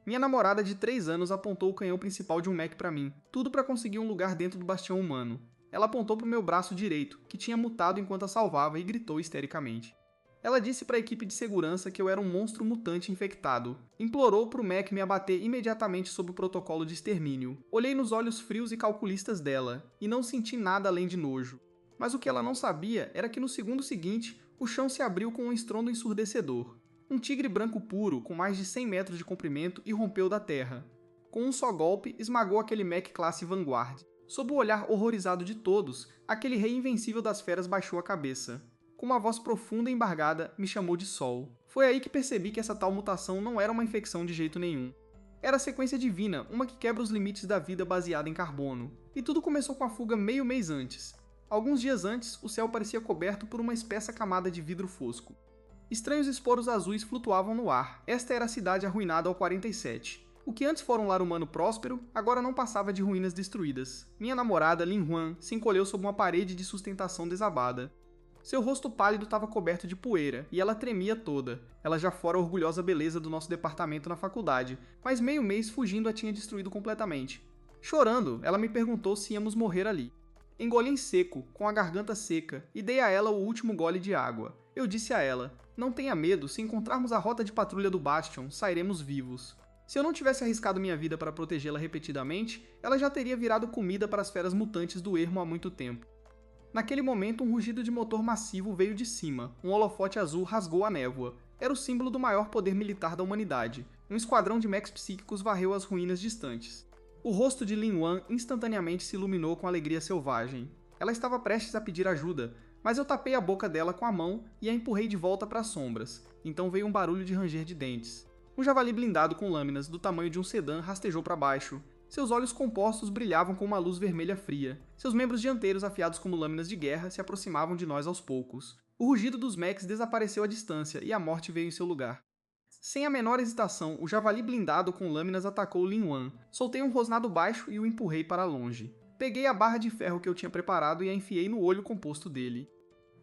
Minha namorada de 3 anos apontou o canhão principal de um mech para mim, tudo para conseguir um lugar dentro do bastião humano. Ela apontou para o meu braço direito, que tinha mutado enquanto a salvava, e gritou histericamente. Ela disse para a equipe de segurança que eu era um monstro mutante infectado. Implorou para o mech me abater imediatamente sob o protocolo de extermínio. Olhei nos olhos frios e calculistas dela, e não senti nada além de nojo. Mas o que ela não sabia era que no segundo seguinte, o chão se abriu com um estrondo ensurdecedor. Um tigre branco puro, com mais de 100 metros de comprimento, irrompeu da terra. Com um só golpe, esmagou aquele mech classe Vanguard. Sob o olhar horrorizado de todos, aquele rei invencível das feras baixou a cabeça. Com uma voz profunda e embargada, me chamou de Sol. Foi aí que percebi que essa tal mutação não era uma infecção de jeito nenhum. Era a sequência divina, uma que quebra os limites da vida baseada em carbono. E tudo começou com a fuga meio mês antes. Alguns dias antes, o céu parecia coberto por uma espessa camada de vidro fosco. Estranhos esporos azuis flutuavam no ar. Esta era a cidade arruinada ao 47. O que antes fora um lar humano próspero, agora não passava de ruínas destruídas. Minha namorada, Lin Huan, se encolheu sob uma parede de sustentação desabada. Seu rosto pálido estava coberto de poeira, e ela tremia toda. Ela já fora a orgulhosa beleza do nosso departamento na faculdade, mas meio mês fugindo a tinha destruído completamente. Chorando, ela me perguntou se íamos morrer ali. Engoli em seco, com a garganta seca, e dei a ela o último gole de água. Eu disse a ela, não tenha medo, se encontrarmos a rota de patrulha do Bastion, sairemos vivos. Se eu não tivesse arriscado minha vida para protegê-la repetidamente, ela já teria virado comida para as feras mutantes do ermo há muito tempo. Naquele momento, um rugido de motor massivo veio de cima. Um holofote azul rasgou a névoa. Era o símbolo do maior poder militar da humanidade. Um esquadrão de mechs psíquicos varreu as ruínas distantes. O rosto de Lin Wan instantaneamente se iluminou com alegria selvagem. Ela estava prestes a pedir ajuda, mas eu tapei a boca dela com a mão e a empurrei de volta para as sombras. Então veio um barulho de ranger de dentes. Um javali blindado com lâminas do tamanho de um sedã rastejou para baixo. Seus olhos compostos brilhavam com uma luz vermelha fria. Seus membros dianteiros, afiados como lâminas de guerra, se aproximavam de nós aos poucos. O rugido dos mechs desapareceu à distância e a morte veio em seu lugar. Sem a menor hesitação, o javali blindado com lâminas atacou Lin Wan. Soltei um rosnado baixo e o empurrei para longe. Peguei a barra de ferro que eu tinha preparado e a enfiei no olho composto dele.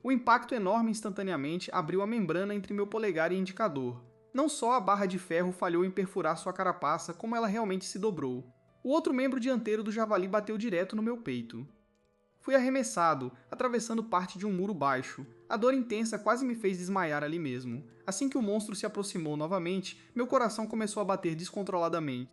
O impacto enorme instantaneamente abriu a membrana entre meu polegar e indicador. Não só a barra de ferro falhou em perfurar sua carapaça, como ela realmente se dobrou. O outro membro dianteiro do javali bateu direto no meu peito. Fui arremessado, atravessando parte de um muro baixo. A dor intensa quase me fez desmaiar ali mesmo. Assim que o monstro se aproximou novamente, meu coração começou a bater descontroladamente.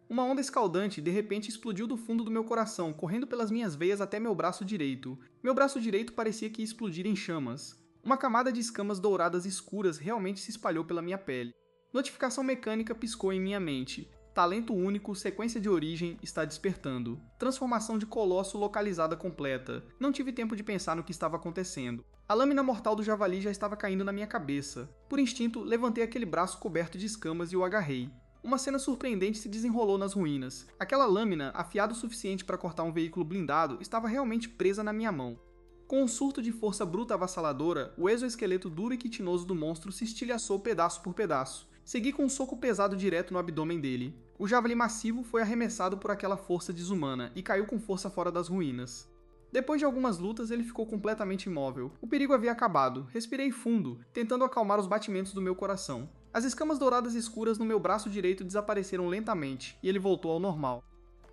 Uma onda escaldante de repente explodiu do fundo do meu coração, correndo pelas minhas veias até meu braço direito. Meu braço direito parecia que ia explodir em chamas. Uma camada de escamas douradas escuras realmente se espalhou pela minha pele. Notificação mecânica piscou em minha mente. Talento único, sequência de origem, está despertando. Transformação de colosso localizada completa. Não tive tempo de pensar no que estava acontecendo. A lâmina mortal do javali já estava caindo na minha cabeça. Por instinto, levantei aquele braço coberto de escamas e o agarrei. Uma cena surpreendente se desenrolou nas ruínas. Aquela lâmina, afiada o suficiente para cortar um veículo blindado, estava realmente presa na minha mão. Com um surto de força bruta avassaladora, o exoesqueleto duro e quitinoso do monstro se estilhaçou pedaço por pedaço. Segui com um soco pesado direto no abdômen dele. O javali massivo foi arremessado por aquela força desumana e caiu com força fora das ruínas. Depois de algumas lutas, ele ficou completamente imóvel. O perigo havia acabado. Respirei fundo, tentando acalmar os batimentos do meu coração. As escamas douradas escuras no meu braço direito desapareceram lentamente, e ele voltou ao normal.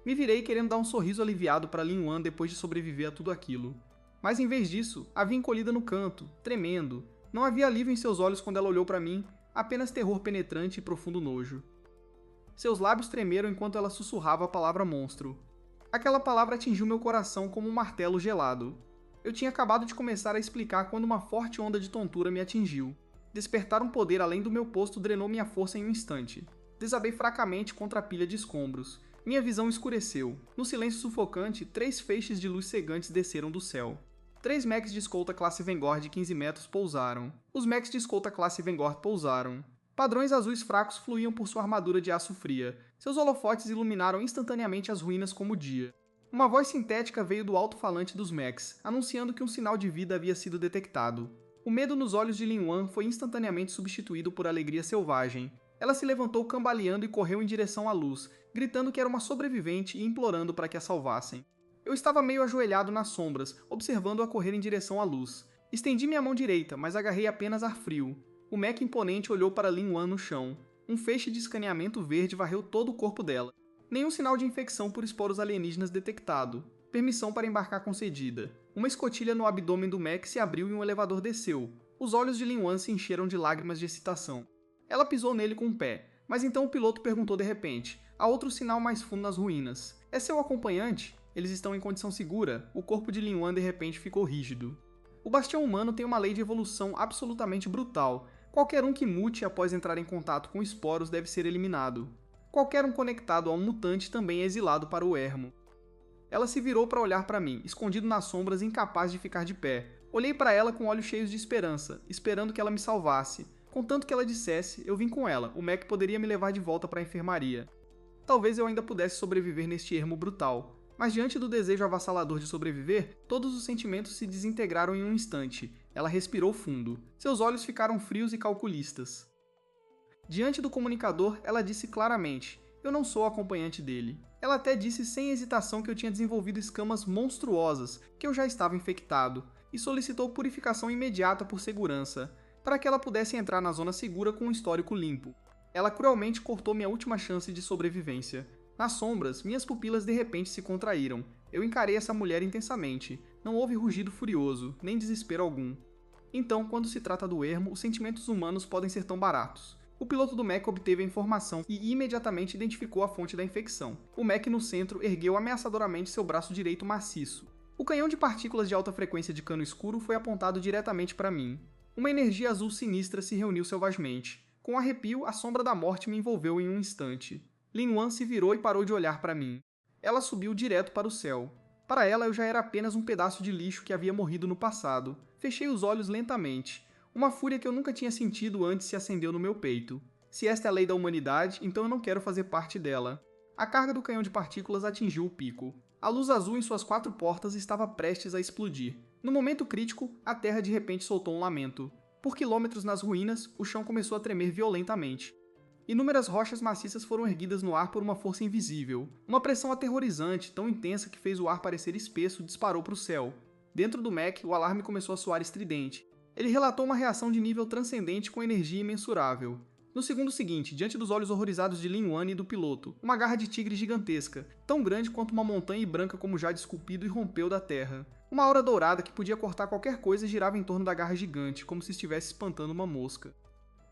Me virei querendo dar um sorriso aliviado para Lin Wan depois de sobreviver a tudo aquilo. Mas em vez disso, a vi encolhida no canto, tremendo. Não havia alívio em seus olhos quando ela olhou para mim, apenas terror penetrante e profundo nojo. Seus lábios tremeram enquanto ela sussurrava a palavra monstro. Aquela palavra atingiu meu coração como um martelo gelado. Eu tinha acabado de começar a explicar quando uma forte onda de tontura me atingiu. Despertar um poder além do meu posto drenou minha força em um instante. Desabei fracamente contra a pilha de escombros. Minha visão escureceu. No silêncio sufocante, 3 feixes de luz cegantes desceram do céu. 3 mechs de escolta classe Vanguard de 15 metros pousaram. Os mechs de escolta classe Vanguard pousaram. Padrões azuis fracos fluíam por sua armadura de aço fria. Seus holofotes iluminaram instantaneamente as ruínas como o dia. Uma voz sintética veio do alto-falante dos mechs, anunciando que um sinal de vida havia sido detectado. O medo nos olhos de Lin Wan foi instantaneamente substituído por alegria selvagem. Ela se levantou cambaleando e correu em direção à luz, gritando que era uma sobrevivente e implorando para que a salvassem. Eu estava meio ajoelhado nas sombras, observando-a correr em direção à luz. Estendi minha mão direita, mas agarrei apenas ar frio. O mech imponente olhou para Lin Wan no chão. Um feixe de escaneamento verde varreu todo o corpo dela. Nenhum sinal de infecção por esporos alienígenas detectado. Permissão para embarcar concedida. Uma escotilha no abdômen do Mac se abriu e um elevador desceu. Os olhos de Lin Wan se encheram de lágrimas de excitação. Ela pisou nele com o pé, mas então o piloto perguntou de repente: há outro sinal mais fundo nas ruínas. É seu acompanhante? Eles estão em condição segura? O corpo de Lin Wan de repente ficou rígido. O bastião humano tem uma lei de evolução absolutamente brutal. Qualquer um que mute após entrar em contato com esporos deve ser eliminado. Qualquer um conectado a um mutante também é exilado para o ermo. Ela se virou para olhar para mim, escondido nas sombras e incapaz de ficar de pé. Olhei para ela com olhos cheios de esperança, esperando que ela me salvasse. Contanto que ela dissesse, eu vim com ela, o Mac poderia me levar de volta para a enfermaria. Talvez eu ainda pudesse sobreviver neste ermo brutal. Mas diante do desejo avassalador de sobreviver, todos os sentimentos se desintegraram em um instante. Ela respirou fundo. Seus olhos ficaram frios e calculistas. Diante do comunicador, ela disse claramente: eu não sou acompanhante dele. Ela até disse sem hesitação que eu tinha desenvolvido escamas monstruosas, que eu já estava infectado, e solicitou purificação imediata por segurança, para que ela pudesse entrar na zona segura com um histórico limpo. Ela cruelmente cortou minha última chance de sobrevivência. Nas sombras, minhas pupilas de repente se contraíram. Eu encarei essa mulher intensamente. Não houve rugido furioso, nem desespero algum. Então, quando se trata do ermo, os sentimentos humanos podem ser tão baratos. O piloto do Mac obteve a informação e imediatamente identificou a fonte da infecção. O Mac no centro ergueu ameaçadoramente seu braço direito maciço. O canhão de partículas de alta frequência de cano escuro foi apontado diretamente para mim. Uma energia azul sinistra se reuniu selvagemente. Com um arrepio, a sombra da morte me envolveu em um instante. Lin Wan se virou e parou de olhar para mim. Ela subiu direto para o céu. Para ela, eu já era apenas um pedaço de lixo que havia morrido no passado. Fechei os olhos lentamente. Uma fúria que eu nunca tinha sentido antes se acendeu no meu peito. Se esta é a lei da humanidade, então eu não quero fazer parte dela. A carga do canhão de partículas atingiu o pico. A luz azul em suas 4 portas estava prestes a explodir. No momento crítico, a Terra de repente soltou um lamento. Por quilômetros nas ruínas, o chão começou a tremer violentamente. Inúmeras rochas maciças foram erguidas no ar por uma força invisível. Uma pressão aterrorizante, tão intensa que fez o ar parecer espesso, disparou para o céu. Dentro do Mac, o alarme começou a soar estridente. Ele relatou uma reação de nível transcendente com energia imensurável. No segundo seguinte, diante dos olhos horrorizados de Lin Wan e do piloto, uma garra de tigre gigantesca, tão grande quanto uma montanha e branca como jade esculpido, irrompeu da terra. Uma aura dourada que podia cortar qualquer coisa girava em torno da garra gigante, como se estivesse espantando uma mosca.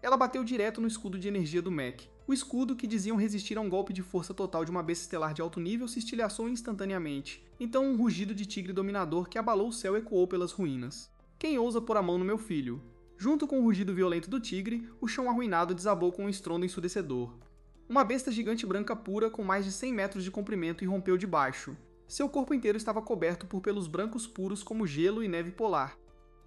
Ela bateu direto no escudo de energia do Mac. O escudo, que diziam resistir a um golpe de força total de uma besta estelar de alto nível, se estilhaçou instantaneamente. Então um rugido de tigre dominador que abalou o céu ecoou pelas ruínas. Quem ousa pôr a mão no meu filho? Junto com o rugido violento do tigre, o chão arruinado desabou com um estrondo ensurdecedor. Uma besta gigante branca pura com mais de 100 metros de comprimento irrompeu de baixo. Seu corpo inteiro estava coberto por pelos brancos puros como gelo e neve polar.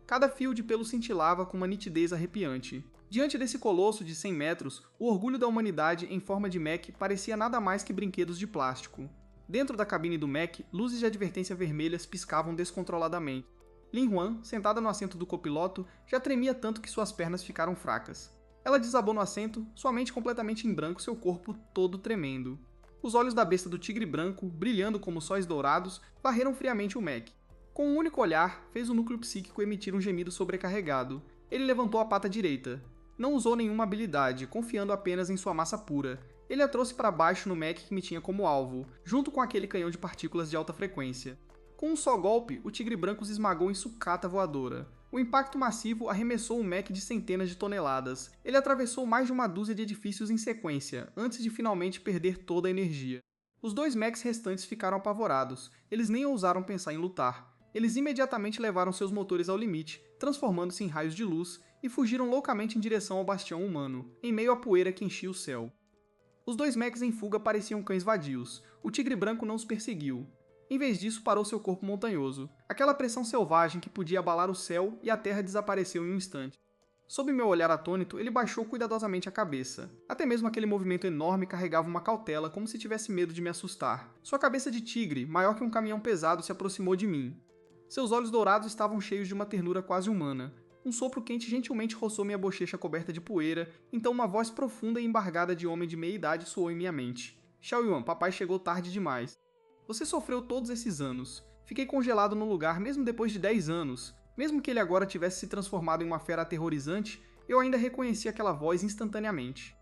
Cada fio de pelo cintilava com uma nitidez arrepiante. Diante desse colosso de 100 metros, o orgulho da humanidade em forma de Mac parecia nada mais que brinquedos de plástico. Dentro da cabine do Mac, luzes de advertência vermelhas piscavam descontroladamente. Lin Wan, sentada no assento do copiloto, já tremia tanto que suas pernas ficaram fracas. Ela desabou no assento, sua mente completamente em branco, seu corpo todo tremendo. Os olhos da besta do tigre branco, brilhando como sóis dourados, varreram friamente o Mac. Com um único olhar, fez o núcleo psíquico emitir um gemido sobrecarregado. Ele levantou a pata direita. Não usou nenhuma habilidade, confiando apenas em sua massa pura. Ele a trouxe para baixo no Mac que me tinha como alvo, junto com aquele canhão de partículas de alta frequência. Com um só golpe, o tigre branco se esmagou em sucata voadora. O impacto massivo arremessou o Mac de centenas de toneladas. Ele atravessou mais de uma dúzia de edifícios em sequência, antes de finalmente perder toda a energia. Os 2 Macs restantes ficaram apavorados. Eles nem ousaram pensar em lutar. Eles imediatamente levaram seus motores ao limite, transformando-se em raios de luz, e fugiram loucamente em direção ao bastião humano, em meio à poeira que enchia o céu. Os 2 Macs em fuga pareciam cães vadios. O tigre branco não os perseguiu. Em vez disso, parou seu corpo montanhoso. Aquela pressão selvagem que podia abalar o céu e a terra desapareceu em um instante. Sob meu olhar atônito, ele baixou cuidadosamente a cabeça. Até mesmo aquele movimento enorme carregava uma cautela, como se tivesse medo de me assustar. Sua cabeça de tigre, maior que um caminhão pesado, se aproximou de mim. Seus olhos dourados estavam cheios de uma ternura quase humana. Um sopro quente gentilmente roçou minha bochecha coberta de poeira, então uma voz profunda e embargada de homem de meia idade soou em minha mente. Xiao Yuan, papai chegou tarde demais. Você sofreu todos esses anos. Fiquei congelado no lugar mesmo depois de 10 anos. Mesmo que ele agora tivesse se transformado em uma fera aterrorizante, eu ainda reconheci aquela voz instantaneamente.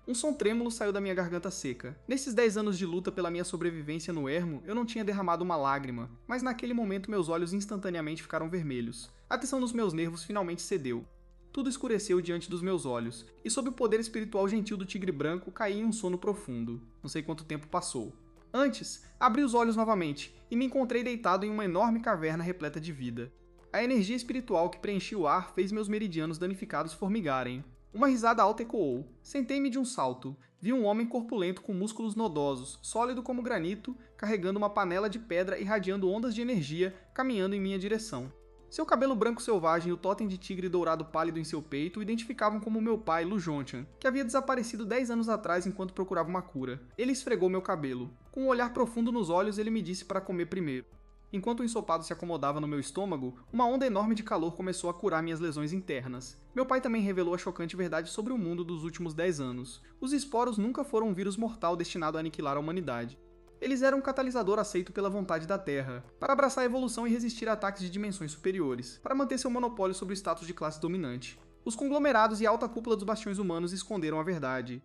Um som trêmulo saiu da minha garganta seca. Nesses 10 anos de luta pela minha sobrevivência no ermo, eu não tinha derramado uma lágrima, mas naquele momento meus olhos instantaneamente ficaram vermelhos. A tensão nos meus nervos finalmente cedeu. Tudo escureceu diante dos meus olhos, e sob o poder espiritual gentil do tigre branco, caí em um sono profundo. Não sei quanto tempo passou. Antes, abri os olhos novamente, e me encontrei deitado em uma enorme caverna repleta de vida. A energia espiritual que preenchia o ar fez meus meridianos danificados formigarem. Uma risada alta ecoou. Sentei-me de um salto. Vi um homem corpulento com músculos nodosos, sólido como granito, carregando uma panela de pedra irradiando ondas de energia, caminhando em minha direção. Seu cabelo branco selvagem e o totem de tigre dourado pálido em seu peito o identificavam como meu pai, Lu Jonchan, que havia desaparecido 10 anos atrás enquanto procurava uma cura. Ele esfregou meu cabelo. Com um olhar profundo nos olhos, ele me disse para comer primeiro. Enquanto o ensopado se acomodava no meu estômago, uma onda enorme de calor começou a curar minhas lesões internas. Meu pai também revelou a chocante verdade sobre o mundo dos últimos 10 anos. Os esporos nunca foram um vírus mortal destinado a aniquilar a humanidade. Eles eram um catalisador aceito pela vontade da Terra, para abraçar a evolução e resistir a ataques de dimensões superiores, para manter seu monopólio sobre o status de classe dominante. Os conglomerados e a alta cúpula dos bastiões humanos esconderam a verdade.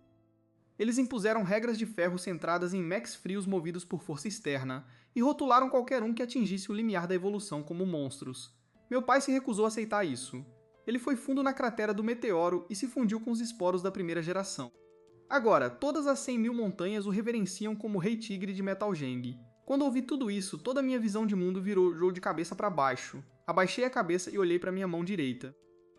Eles impuseram regras de ferro centradas em mechs frios movidos por força externa, e rotularam qualquer um que atingisse o limiar da evolução como monstros. Meu pai se recusou a aceitar isso. Ele foi fundo na cratera do meteoro e se fundiu com os esporos da primeira geração. Agora, todas as 100.000 montanhas o reverenciam como Rei Tigre de Metalgeng. Quando ouvi tudo isso, toda a minha visão de mundo virou de cabeça para baixo. Abaixei a cabeça e olhei para minha mão direita.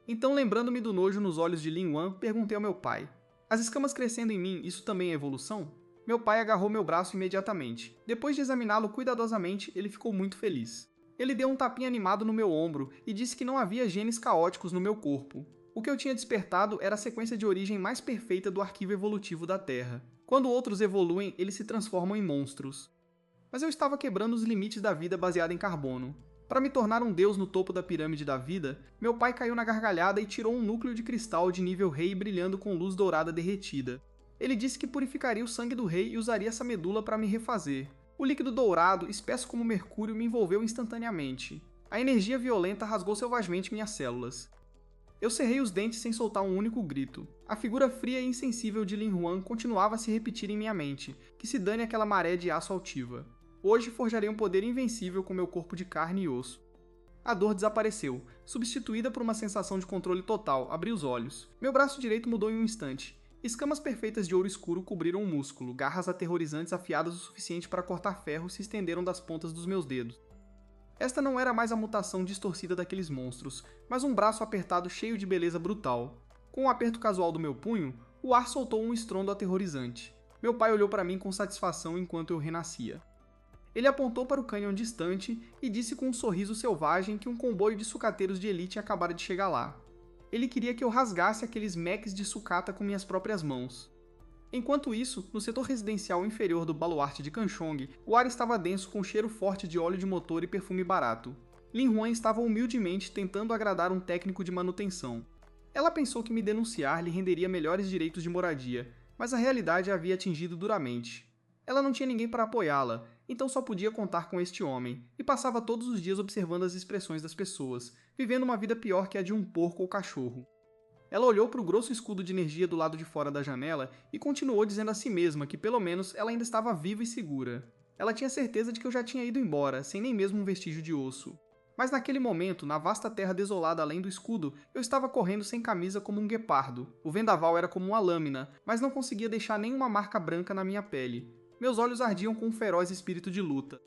Então, lembrando-me do nojo nos olhos de Lin Wan, perguntei ao meu pai: as escamas crescendo em mim, isso também é evolução? Meu pai agarrou meu braço imediatamente. Depois de examiná-lo cuidadosamente, ele ficou muito feliz. Ele deu um tapinha animado no meu ombro e disse que não havia genes caóticos no meu corpo. O que eu tinha despertado era a sequência de origem mais perfeita do arquivo evolutivo da Terra. Quando outros evoluem, eles se transformam em monstros. Mas eu estava quebrando os limites da vida baseada em carbono. Para me tornar um deus no topo da pirâmide da vida, meu pai caiu na gargalhada e tirou um núcleo de cristal de nível rei brilhando com luz dourada derretida. Ele disse que purificaria o sangue do rei e usaria essa medula para me refazer. O líquido dourado, espesso como mercúrio, me envolveu instantaneamente. A energia violenta rasgou selvagemente minhas células. Eu cerrei os dentes sem soltar um único grito. A figura fria e insensível de Lin Huan continuava a se repetir em minha mente, que se dane aquela maré de aço altiva. Hoje forjarei um poder invencível com meu corpo de carne e osso. A dor desapareceu, substituída por uma sensação de controle total. Abri os olhos. Meu braço direito mudou em um instante. Escamas perfeitas de ouro escuro cobriram o músculo, garras aterrorizantes afiadas o suficiente para cortar ferro se estenderam das pontas dos meus dedos. Esta não era mais a mutação distorcida daqueles monstros, mas um braço apertado cheio de beleza brutal. Com um aperto casual do meu punho, o ar soltou um estrondo aterrorizante. Meu pai olhou para mim com satisfação enquanto eu renascia. Ele apontou para o cânion distante e disse com um sorriso selvagem que um comboio de sucateiros de elite acabara de chegar lá. Ele queria que eu rasgasse aqueles mechs de sucata com minhas próprias mãos. Enquanto isso, no setor residencial inferior do baluarte de Kanchong, o ar estava denso com cheiro forte de óleo de motor e perfume barato. Lin Huan estava humildemente tentando agradar um técnico de manutenção. Ela pensou que me denunciar lhe renderia melhores direitos de moradia, mas a realidade a havia atingido duramente. Ela não tinha ninguém para apoiá-la, então só podia contar com este homem, e passava todos os dias observando as expressões das pessoas, vivendo uma vida pior que a de um porco ou cachorro. Ela olhou para o grosso escudo de energia do lado de fora da janela e continuou dizendo a si mesma que pelo menos ela ainda estava viva e segura. Ela tinha certeza de que eu já tinha ido embora, sem nem mesmo um vestígio de osso. Mas naquele momento, na vasta terra desolada além do escudo, eu estava correndo sem camisa como um guepardo. O vendaval era como uma lâmina, mas não conseguia deixar nenhuma marca branca na minha pele. Meus olhos ardiam com um feroz espírito de luta.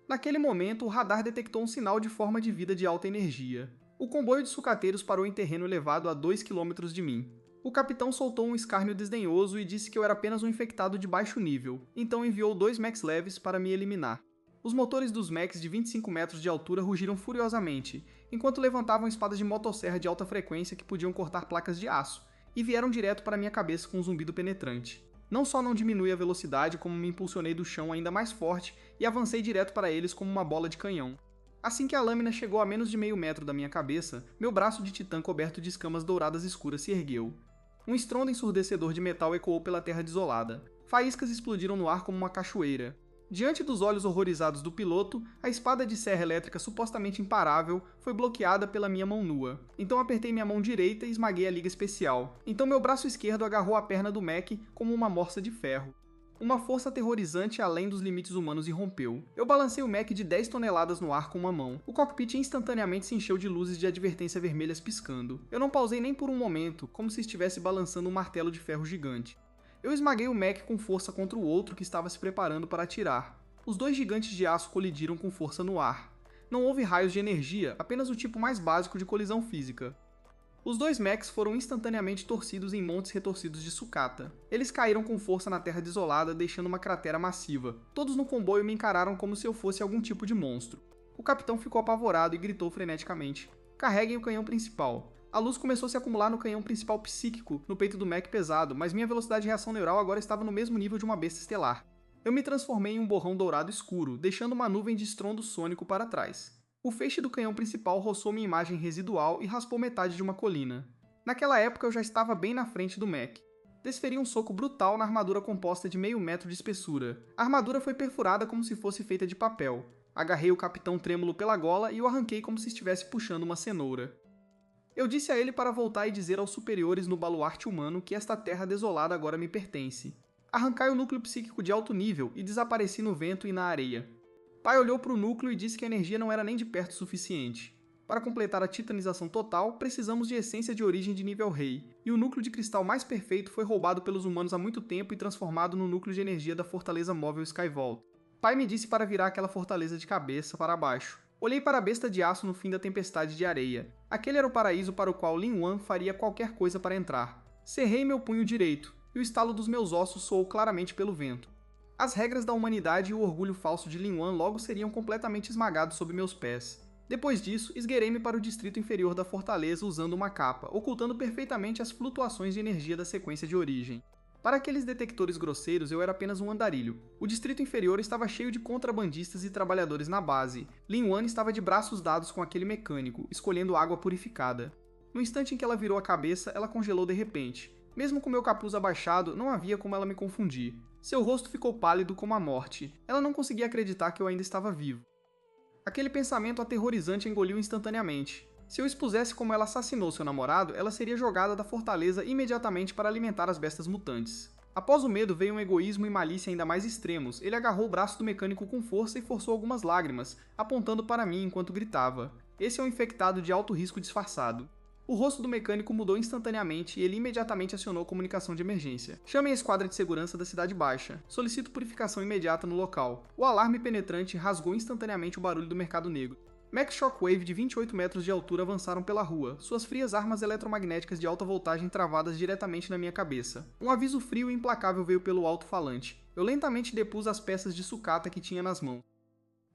Naquele momento, o radar detectou um sinal de forma de vida de alta energia. O comboio de sucateiros parou em terreno elevado a 2 km de mim. O capitão soltou um escárnio desdenhoso e disse que eu era apenas um infectado de baixo nível, então enviou 2 mechs leves para me eliminar. Os motores dos mechs de 25 metros de altura rugiram furiosamente, enquanto levantavam espadas de motosserra de alta frequência que podiam cortar placas de aço, e vieram direto para minha cabeça com um zumbido penetrante. Não só não diminui a velocidade, como me impulsionei do chão ainda mais forte e avancei direto para eles como uma bola de canhão. Assim que a lâmina chegou a menos de meio metro da minha cabeça, meu braço de titã coberto de escamas douradas escuras se ergueu. Um estrondo ensurdecedor de metal ecoou pela terra desolada. Faíscas explodiram no ar como uma cachoeira. Diante dos olhos horrorizados do piloto, a espada de serra elétrica supostamente imparável foi bloqueada pela minha mão nua. Então apertei minha mão direita e esmaguei a liga especial. Então meu braço esquerdo agarrou a perna do Mac como uma morsa de ferro. Uma força aterrorizante além dos limites humanos irrompeu. Eu balancei o Mac de 10 toneladas no ar com uma mão. O cockpit instantaneamente se encheu de luzes de advertência vermelhas piscando. Eu não pausei nem por um momento, como se estivesse balançando um martelo de ferro gigante. Eu esmaguei o Mac com força contra o outro que estava se preparando para atirar. Os dois gigantes de aço colidiram com força no ar. Não houve raios de energia, apenas o tipo mais básico de colisão física. Os dois Macs foram instantaneamente torcidos em montes retorcidos de sucata. Eles caíram com força na terra desolada, deixando uma cratera massiva. Todos no comboio me encararam como se eu fosse algum tipo de monstro. O capitão ficou apavorado e gritou freneticamente: "Carreguem o canhão principal." A luz começou a se acumular no canhão principal psíquico, no peito do Mac pesado, mas minha velocidade de reação neural agora estava no mesmo nível de uma besta estelar. Eu me transformei em um borrão dourado escuro, deixando uma nuvem de estrondo sônico para trás. O feixe do canhão principal roçou minha imagem residual e raspou metade de uma colina. Naquela época eu já estava bem na frente do Mac. Desferi um soco brutal na armadura composta de meio metro de espessura. A armadura foi perfurada como se fosse feita de papel. Agarrei o capitão trêmulo pela gola e o arranquei como se estivesse puxando uma cenoura. Eu disse a ele para voltar e dizer aos superiores no baluarte humano que esta terra desolada agora me pertence. Arrancai o núcleo psíquico de alto nível e desapareci no vento e na areia. Pai olhou para o núcleo e disse que a energia não era nem de perto suficiente. Para completar a titanização total, precisamos de essência de origem de nível rei, e o núcleo de cristal mais perfeito foi roubado pelos humanos há muito tempo e transformado no núcleo de energia da fortaleza móvel Skyvault. Pai me disse para virar aquela fortaleza de cabeça para baixo. Olhei para a besta de aço no fim da tempestade de areia. Aquele era o paraíso para o qual Lin Wan faria qualquer coisa para entrar. Cerrei meu punho direito, e o estalo dos meus ossos soou claramente pelo vento. As regras da humanidade e o orgulho falso de Lin Wan logo seriam completamente esmagados sob meus pés. Depois disso, esgueirei-me para o distrito inferior da fortaleza usando uma capa, ocultando perfeitamente as flutuações de energia da sequência de origem. Para aqueles detectores grosseiros, eu era apenas um andarilho. O distrito inferior estava cheio de contrabandistas e trabalhadores na base. Lin Wan estava de braços dados com aquele mecânico, escolhendo água purificada. No instante em que ela virou a cabeça, ela congelou de repente. Mesmo com meu capuz abaixado, não havia como ela me confundir. Seu rosto ficou pálido como a morte. Ela não conseguia acreditar que eu ainda estava vivo. Aquele pensamento aterrorizante engoliu instantaneamente. Se eu expusesse como ela assassinou seu namorado, ela seria jogada da fortaleza imediatamente para alimentar as bestas mutantes. Após o medo veio um egoísmo e malícia ainda mais extremos. Ele agarrou o braço do mecânico com força e forçou algumas lágrimas, apontando para mim enquanto gritava. Esse é um infectado de alto risco disfarçado. O rosto do mecânico mudou instantaneamente e ele imediatamente acionou a comunicação de emergência. Chamem a esquadra de segurança da Cidade Baixa. Solicito purificação imediata no local. O alarme penetrante rasgou instantaneamente o barulho do mercado negro. Max Shockwave de 28 metros de altura avançaram pela rua, suas frias armas eletromagnéticas de alta voltagem travadas diretamente na minha cabeça. Um aviso frio e implacável veio pelo alto-falante. Eu lentamente depus as peças de sucata que tinha nas mãos.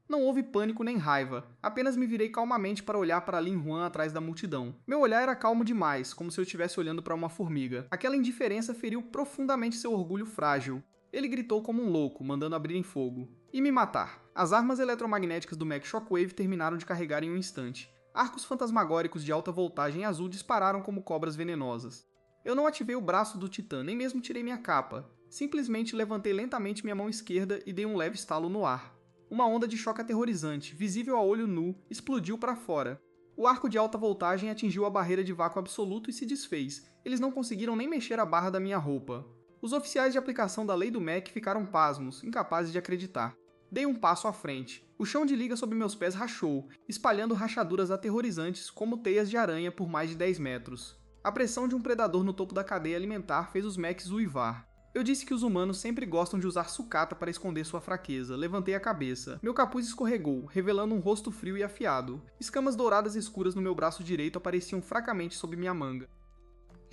Não houve pânico nem raiva, apenas me virei calmamente para olhar para Lin Wan atrás da multidão. Meu olhar era calmo demais, como se eu estivesse olhando para uma formiga. Aquela indiferença feriu profundamente seu orgulho frágil. Ele gritou como um louco, mandando abrir em fogo. E me matar. As armas eletromagnéticas do Max Shockwave terminaram de carregar em um instante. Arcos fantasmagóricos de alta voltagem azul dispararam como cobras venenosas. Eu não ativei o braço do Titã, nem mesmo tirei minha capa. Simplesmente levantei lentamente minha mão esquerda e dei um leve estalo no ar. Uma onda de choque aterrorizante, visível a olho nu, explodiu para fora. O arco de alta voltagem atingiu a barreira de vácuo absoluto e se desfez. Eles não conseguiram nem mexer a barra da minha roupa. Os oficiais de aplicação da lei do Mac ficaram pasmos, incapazes de acreditar. Dei um passo à frente. O chão de liga sob meus pés rachou, espalhando rachaduras aterrorizantes como teias de aranha por mais de 10 metros. A pressão de um predador no topo da cadeia alimentar fez os Macs uivar. Eu disse que os humanos sempre gostam de usar sucata para esconder sua fraqueza. Levantei a cabeça. Meu capuz escorregou, revelando um rosto frio e afiado. Escamas douradas escuras no meu braço direito apareciam fracamente sob minha manga.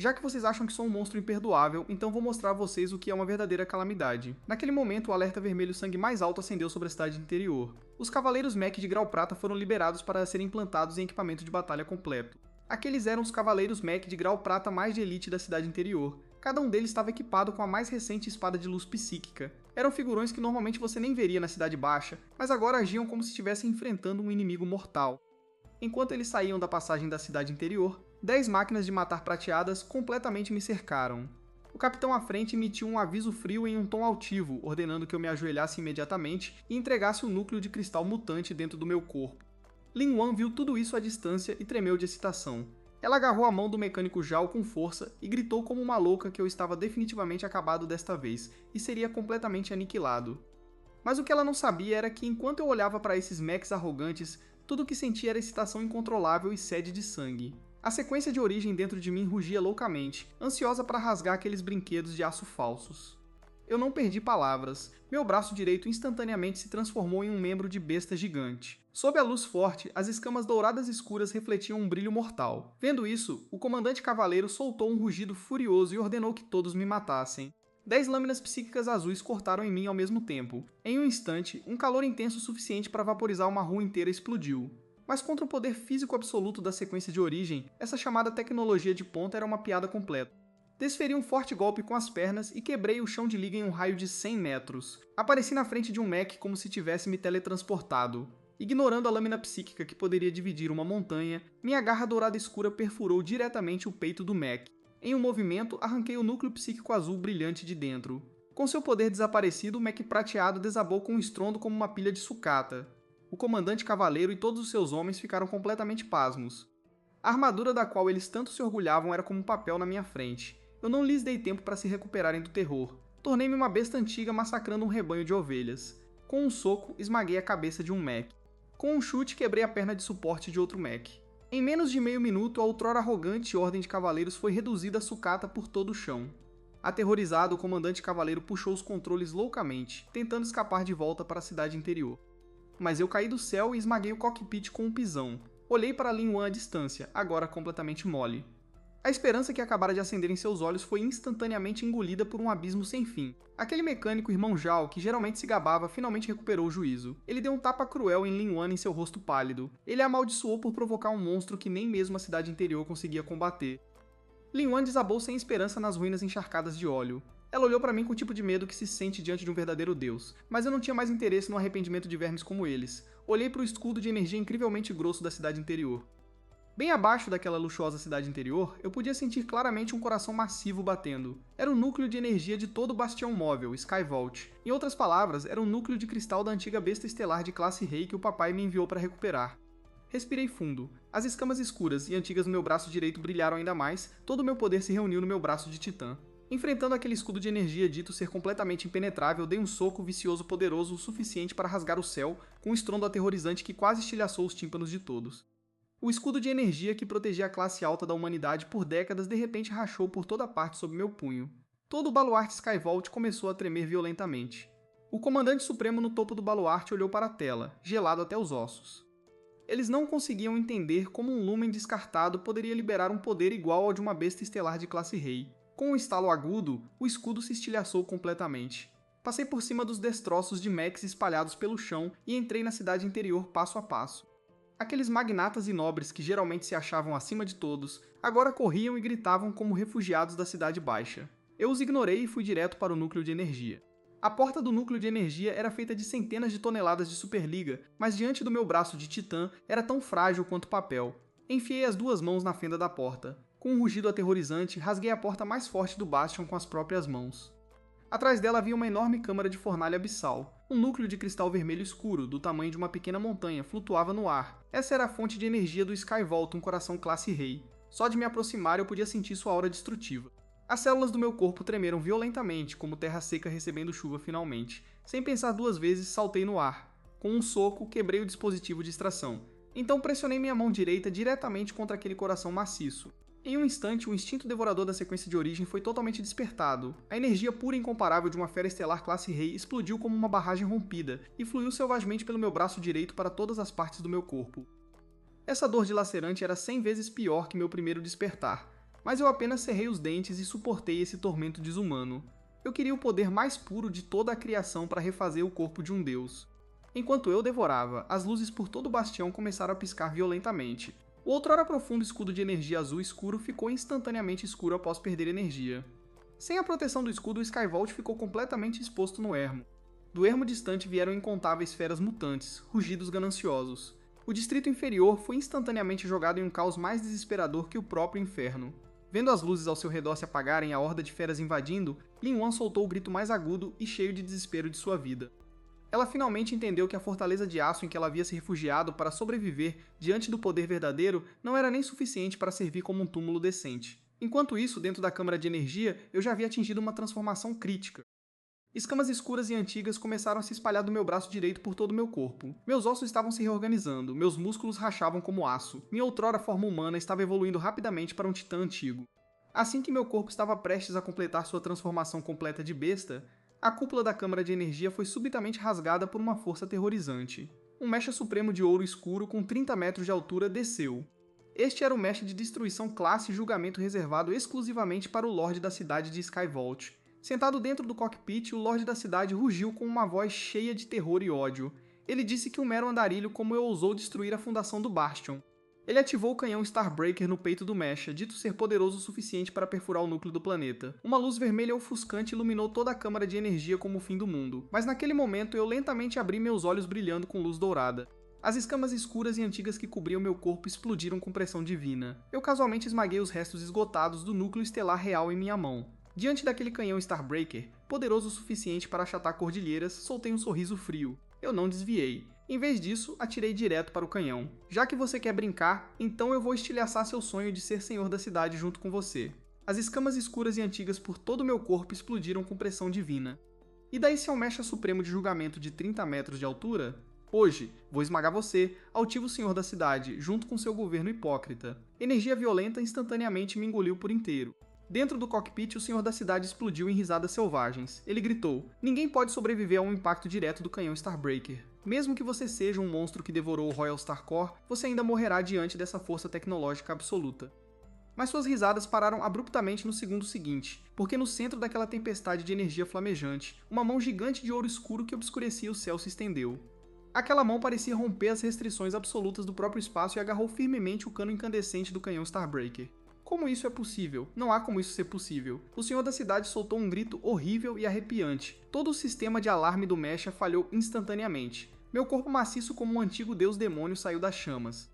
Já que vocês acham que sou um monstro imperdoável, então vou mostrar a vocês o que é uma verdadeira calamidade. Naquele momento, o alerta vermelho sangue mais alto acendeu sobre a cidade interior. Os cavaleiros Mac de grau prata foram liberados para serem implantados em equipamento de batalha completo. Aqueles eram os cavaleiros Mac de grau prata mais de elite da cidade interior. Cada um deles estava equipado com a mais recente espada de luz psíquica. Eram figurões que normalmente você nem veria na Cidade Baixa, mas agora agiam como se estivessem enfrentando um inimigo mortal. Enquanto eles saíam da passagem da cidade interior, 10 máquinas de matar prateadas completamente me cercaram. O capitão à frente emitiu um aviso frio em um tom altivo, ordenando que eu me ajoelhasse imediatamente e entregasse o núcleo de cristal mutante dentro do meu corpo. Lin Wan viu tudo isso à distância e tremeu de excitação. Ela agarrou a mão do mecânico Zhao com força e gritou como uma louca que eu estava definitivamente acabado desta vez e seria completamente aniquilado. Mas o que ela não sabia era que enquanto eu olhava para esses mechs arrogantes, tudo o que sentia era excitação incontrolável e sede de sangue. A sequência de origem dentro de mim rugia loucamente, ansiosa para rasgar aqueles brinquedos de aço falsos. Eu não perdi palavras. Meu braço direito instantaneamente se transformou em um membro de besta gigante. Sob a luz forte, as escamas douradas escuras refletiam um brilho mortal. Vendo isso, o comandante cavaleiro soltou um rugido furioso e ordenou que todos me matassem. 10 lâminas psíquicas azuis cortaram em mim ao mesmo tempo. Em um instante, um calor intenso suficiente para vaporizar uma rua inteira explodiu. Mas contra o poder físico absoluto da sequência de origem, essa chamada tecnologia de ponta era uma piada completa. Desferi um forte golpe com as pernas e quebrei o chão de liga em um raio de 100 metros. Apareci na frente de um mech como se tivesse me teletransportado. Ignorando a lâmina psíquica que poderia dividir uma montanha, minha garra dourada escura perfurou diretamente o peito do mech. Em um movimento, arranquei o núcleo psíquico azul brilhante de dentro. Com seu poder desaparecido, o mech prateado desabou com um estrondo como uma pilha de sucata. O comandante cavaleiro e todos os seus homens ficaram completamente pasmos. A armadura da qual eles tanto se orgulhavam era como um papel na minha frente. Eu não lhes dei tempo para se recuperarem do terror. Tornei-me uma besta antiga massacrando um rebanho de ovelhas. Com um soco, esmaguei a cabeça de um mech. Com um chute, quebrei a perna de suporte de outro mech. Em menos de meio minuto, a outrora arrogante ordem de cavaleiros foi reduzida a sucata por todo o chão. Aterrorizado, o comandante cavaleiro puxou os controles loucamente, tentando escapar de volta para a cidade interior. Mas eu caí do céu e esmaguei o cockpit com um pisão. Olhei para Lin Wan à distância, agora completamente mole. A esperança que acabara de acender em seus olhos foi instantaneamente engolida por um abismo sem fim. Aquele mecânico irmão Zhao, que geralmente se gabava, finalmente recuperou o juízo. Ele deu um tapa cruel em Lin Wan em seu rosto pálido. Ele a amaldiçoou por provocar um monstro que nem mesmo a cidade interior conseguia combater. Lin Wan desabou sem esperança nas ruínas encharcadas de óleo. Ela olhou para mim com o tipo de medo que se sente diante de um verdadeiro deus, mas eu não tinha mais interesse no arrependimento de vermes como eles. Olhei para o escudo de energia incrivelmente grosso da cidade interior. Bem abaixo daquela luxuosa cidade interior, eu podia sentir claramente um coração massivo batendo. Era o núcleo de energia de todo o bastião móvel, Skyvault. Em outras palavras, era o núcleo de cristal da antiga besta estelar de classe Rei que o papai me enviou para recuperar. Respirei fundo. As escamas escuras e antigas no meu braço direito brilharam ainda mais, todo o meu poder se reuniu no meu braço de titã. Enfrentando aquele escudo de energia dito ser completamente impenetrável, dei um soco vicioso poderoso o suficiente para rasgar o céu, com um estrondo aterrorizante que quase estilhaçou os tímpanos de todos. O escudo de energia que protegia a classe alta da humanidade por décadas de repente rachou por toda parte sob meu punho. Todo o baluarte Skyvault começou a tremer violentamente. O comandante supremo no topo do baluarte olhou para a tela, gelado até os ossos. Eles não conseguiam entender como um lumen descartado poderia liberar um poder igual ao de uma besta estelar de classe Rei. Com um estalo agudo, o escudo se estilhaçou completamente. Passei por cima dos destroços de mechs espalhados pelo chão e entrei na cidade interior passo a passo. Aqueles magnatas e nobres que geralmente se achavam acima de todos, agora corriam e gritavam como refugiados da Cidade Baixa. Eu os ignorei e fui direto para o núcleo de energia. A porta do núcleo de energia era feita de centenas de toneladas de superliga, mas diante do meu braço de titã era tão frágil quanto papel. Enfiei as duas mãos na fenda da porta. Com um rugido aterrorizante, rasguei a porta mais forte do Bastion com as próprias mãos. Atrás dela havia uma enorme câmara de fornalha abissal. Um núcleo de cristal vermelho escuro, do tamanho de uma pequena montanha, flutuava no ar. Essa era a fonte de energia do Skyvault, um coração classe Rei. Só de me aproximar eu podia sentir sua aura destrutiva. As células do meu corpo tremeram violentamente, como terra seca recebendo chuva finalmente. Sem pensar duas vezes, saltei no ar. Com um soco, quebrei o dispositivo de extração. Então pressionei minha mão direita diretamente contra aquele coração maciço. Em um instante, o instinto devorador da sequência de origem foi totalmente despertado. A energia pura e incomparável de uma fera estelar classe Rei explodiu como uma barragem rompida e fluiu selvagemente pelo meu braço direito para todas as partes do meu corpo. Essa dor dilacerante era 100 vezes pior que meu primeiro despertar, mas eu apenas cerrei os dentes e suportei esse tormento desumano. Eu queria o poder mais puro de toda a criação para refazer o corpo de um deus. Enquanto eu devorava, as luzes por todo o bastião começaram a piscar violentamente. O outrora profundo escudo de energia azul escuro ficou instantaneamente escuro após perder energia. Sem a proteção do escudo, o Skyvault ficou completamente exposto no ermo. Do ermo distante vieram incontáveis feras mutantes, rugidos gananciosos. O distrito inferior foi instantaneamente jogado em um caos mais desesperador que o próprio inferno. Vendo as luzes ao seu redor se apagarem e a horda de feras invadindo, Lin Yuan soltou o grito mais agudo e cheio de desespero de sua vida. Ela finalmente entendeu que a fortaleza de aço em que ela havia se refugiado para sobreviver diante do poder verdadeiro não era nem suficiente para servir como um túmulo decente. Enquanto isso, dentro da câmara de energia, eu já havia atingido uma transformação crítica. Escamas escuras e antigas começaram a se espalhar do meu braço direito por todo o meu corpo. Meus ossos estavam se reorganizando, meus músculos rachavam como aço. Minha outrora forma humana estava evoluindo rapidamente para um titã antigo. Assim que meu corpo estava prestes a completar sua transformação completa de besta, a cúpula da câmara de energia foi subitamente rasgada por uma força aterrorizante. Um mecha supremo de ouro escuro com 30 metros de altura desceu. Este era o mecha de destruição classe e julgamento reservado exclusivamente para o Lorde da cidade de Skyvault. Sentado dentro do cockpit, o Lorde da cidade rugiu com uma voz cheia de terror e ódio. Ele disse que um mero andarilho como eu ousou destruir a fundação do Bastion. Ele ativou o canhão Starbreaker no peito do mecha, dito ser poderoso o suficiente para perfurar o núcleo do planeta. Uma luz vermelha ofuscante iluminou toda a câmara de energia como o fim do mundo, mas naquele momento eu lentamente abri meus olhos brilhando com luz dourada. As escamas escuras e antigas que cobriam meu corpo explodiram com pressão divina. Eu casualmente esmaguei os restos esgotados do núcleo estelar real em minha mão. Diante daquele canhão Starbreaker, poderoso o suficiente para achatar cordilheiras, soltei um sorriso frio. Eu não desviei. Em vez disso, atirei direto para o canhão. Já que você quer brincar, então eu vou estilhaçar seu sonho de ser senhor da cidade junto com você. As escamas escuras e antigas por todo o meu corpo explodiram com pressão divina. E daí se é um mecha supremo de julgamento de 30 metros de altura? Hoje, vou esmagar você, altivo senhor da cidade, junto com seu governo hipócrita. Energia violenta instantaneamente me engoliu por inteiro. Dentro do cockpit, o senhor da cidade explodiu em risadas selvagens. Ele gritou: "Ninguém pode sobreviver a um impacto direto do canhão Starbreaker. Mesmo que você seja um monstro que devorou o Royal Star Core, você ainda morrerá diante dessa força tecnológica absoluta." Mas suas risadas pararam abruptamente no segundo seguinte, porque no centro daquela tempestade de energia flamejante, uma mão gigante de ouro escuro que obscurecia o céu se estendeu. Aquela mão parecia romper as restrições absolutas do próprio espaço e agarrou firmemente o cano incandescente do canhão Starbreaker. Como isso é possível? Não há como isso ser possível. O senhor da cidade soltou um grito horrível e arrepiante. Todo o sistema de alarme do mecha falhou instantaneamente. Meu corpo maciço como um antigo deus demônio saiu das chamas.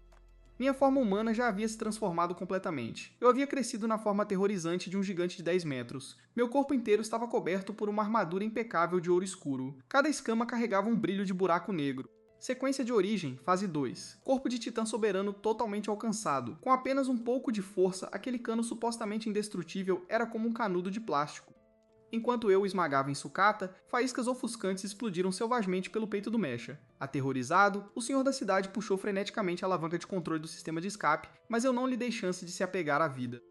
Minha forma humana já havia se transformado completamente. Eu havia crescido na forma aterrorizante de um gigante de 10 metros. Meu corpo inteiro estava coberto por uma armadura impecável de ouro escuro. Cada escama carregava um brilho de buraco negro. Sequência de origem, fase 2. Corpo de titã soberano totalmente alcançado. Com apenas um pouco de força, aquele cano supostamente indestrutível era como um canudo de plástico. Enquanto eu o esmagava em sucata, faíscas ofuscantes explodiram selvagemente pelo peito do mecha. Aterrorizado, o senhor da cidade puxou freneticamente a alavanca de controle do sistema de escape, mas eu não lhe dei chance de se apegar à vida.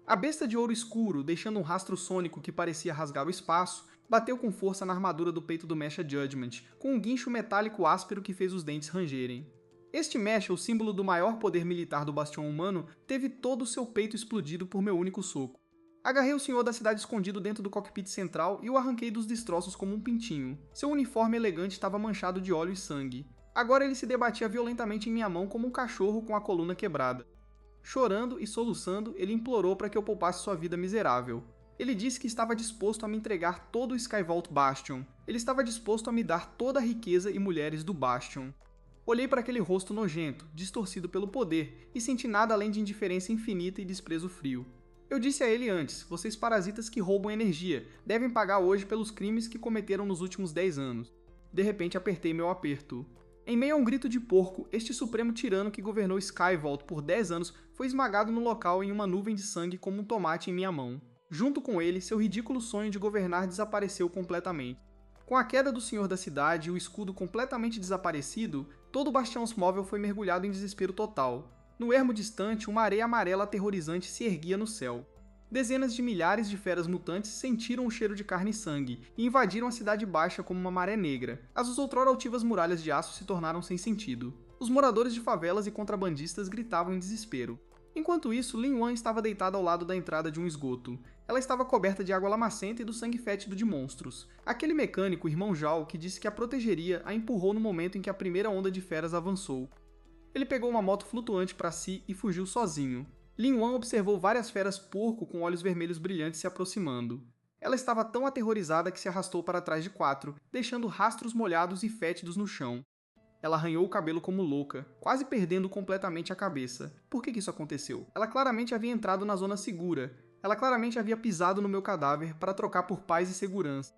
A besta de ouro escuro, deixando um rastro sônico que parecia rasgar o espaço, bateu com força na armadura do peito do mecha Judgment, com um guincho metálico áspero que fez os dentes rangerem. Este mecha, o símbolo do maior poder militar do bastião humano, teve todo o seu peito explodido por meu único soco. Agarrei o senhor da cidade escondido dentro do cockpit central e o arranquei dos destroços como um pintinho. Seu uniforme elegante estava manchado de óleo e sangue. Agora ele se debatia violentamente em minha mão como um cachorro com a coluna quebrada. Chorando e soluçando, ele implorou para que eu poupasse sua vida miserável. Ele disse que estava disposto a me entregar todo o Skyvault Bastion. Ele estava disposto a me dar toda a riqueza e mulheres do Bastion. Olhei para aquele rosto nojento, distorcido pelo poder, e senti nada além de indiferença infinita e desprezo frio. Eu disse a ele antes: vocês parasitas que roubam energia, devem pagar hoje pelos crimes que cometeram nos últimos 10 anos. De repente apertei meu aperto. Em meio a um grito de porco, este supremo tirano que governou Skyvault por 10 anos foi esmagado no local em uma nuvem de sangue como um tomate em minha mão. Junto com ele, seu ridículo sonho de governar desapareceu completamente. Com a queda do senhor da cidade e o escudo completamente desaparecido, todo o bastião móvel foi mergulhado em desespero total. No ermo distante, uma areia amarela aterrorizante se erguia no céu. Dezenas de milhares de feras mutantes sentiram o cheiro de carne e sangue e invadiram a cidade baixa como uma maré negra. As outrora altivas muralhas de aço se tornaram sem sentido. Os moradores de favelas e contrabandistas gritavam em desespero. Enquanto isso, Lin Yuan estava deitada ao lado da entrada de um esgoto. Ela estava coberta de água lamacenta e do sangue fétido de monstros. Aquele mecânico, o irmão Zhao, que disse que a protegeria, a empurrou no momento em que a primeira onda de feras avançou. Ele pegou uma moto flutuante para si e fugiu sozinho. Lin Yuan observou várias feras porco com olhos vermelhos brilhantes se aproximando. Ela estava tão aterrorizada que se arrastou para trás de 4, deixando rastros molhados e fétidos no chão. Ela arranhou o cabelo como louca, quase perdendo completamente a cabeça. Por que isso aconteceu? Ela claramente havia entrado na zona segura. Ela claramente havia pisado no meu cadáver para trocar por paz e segurança.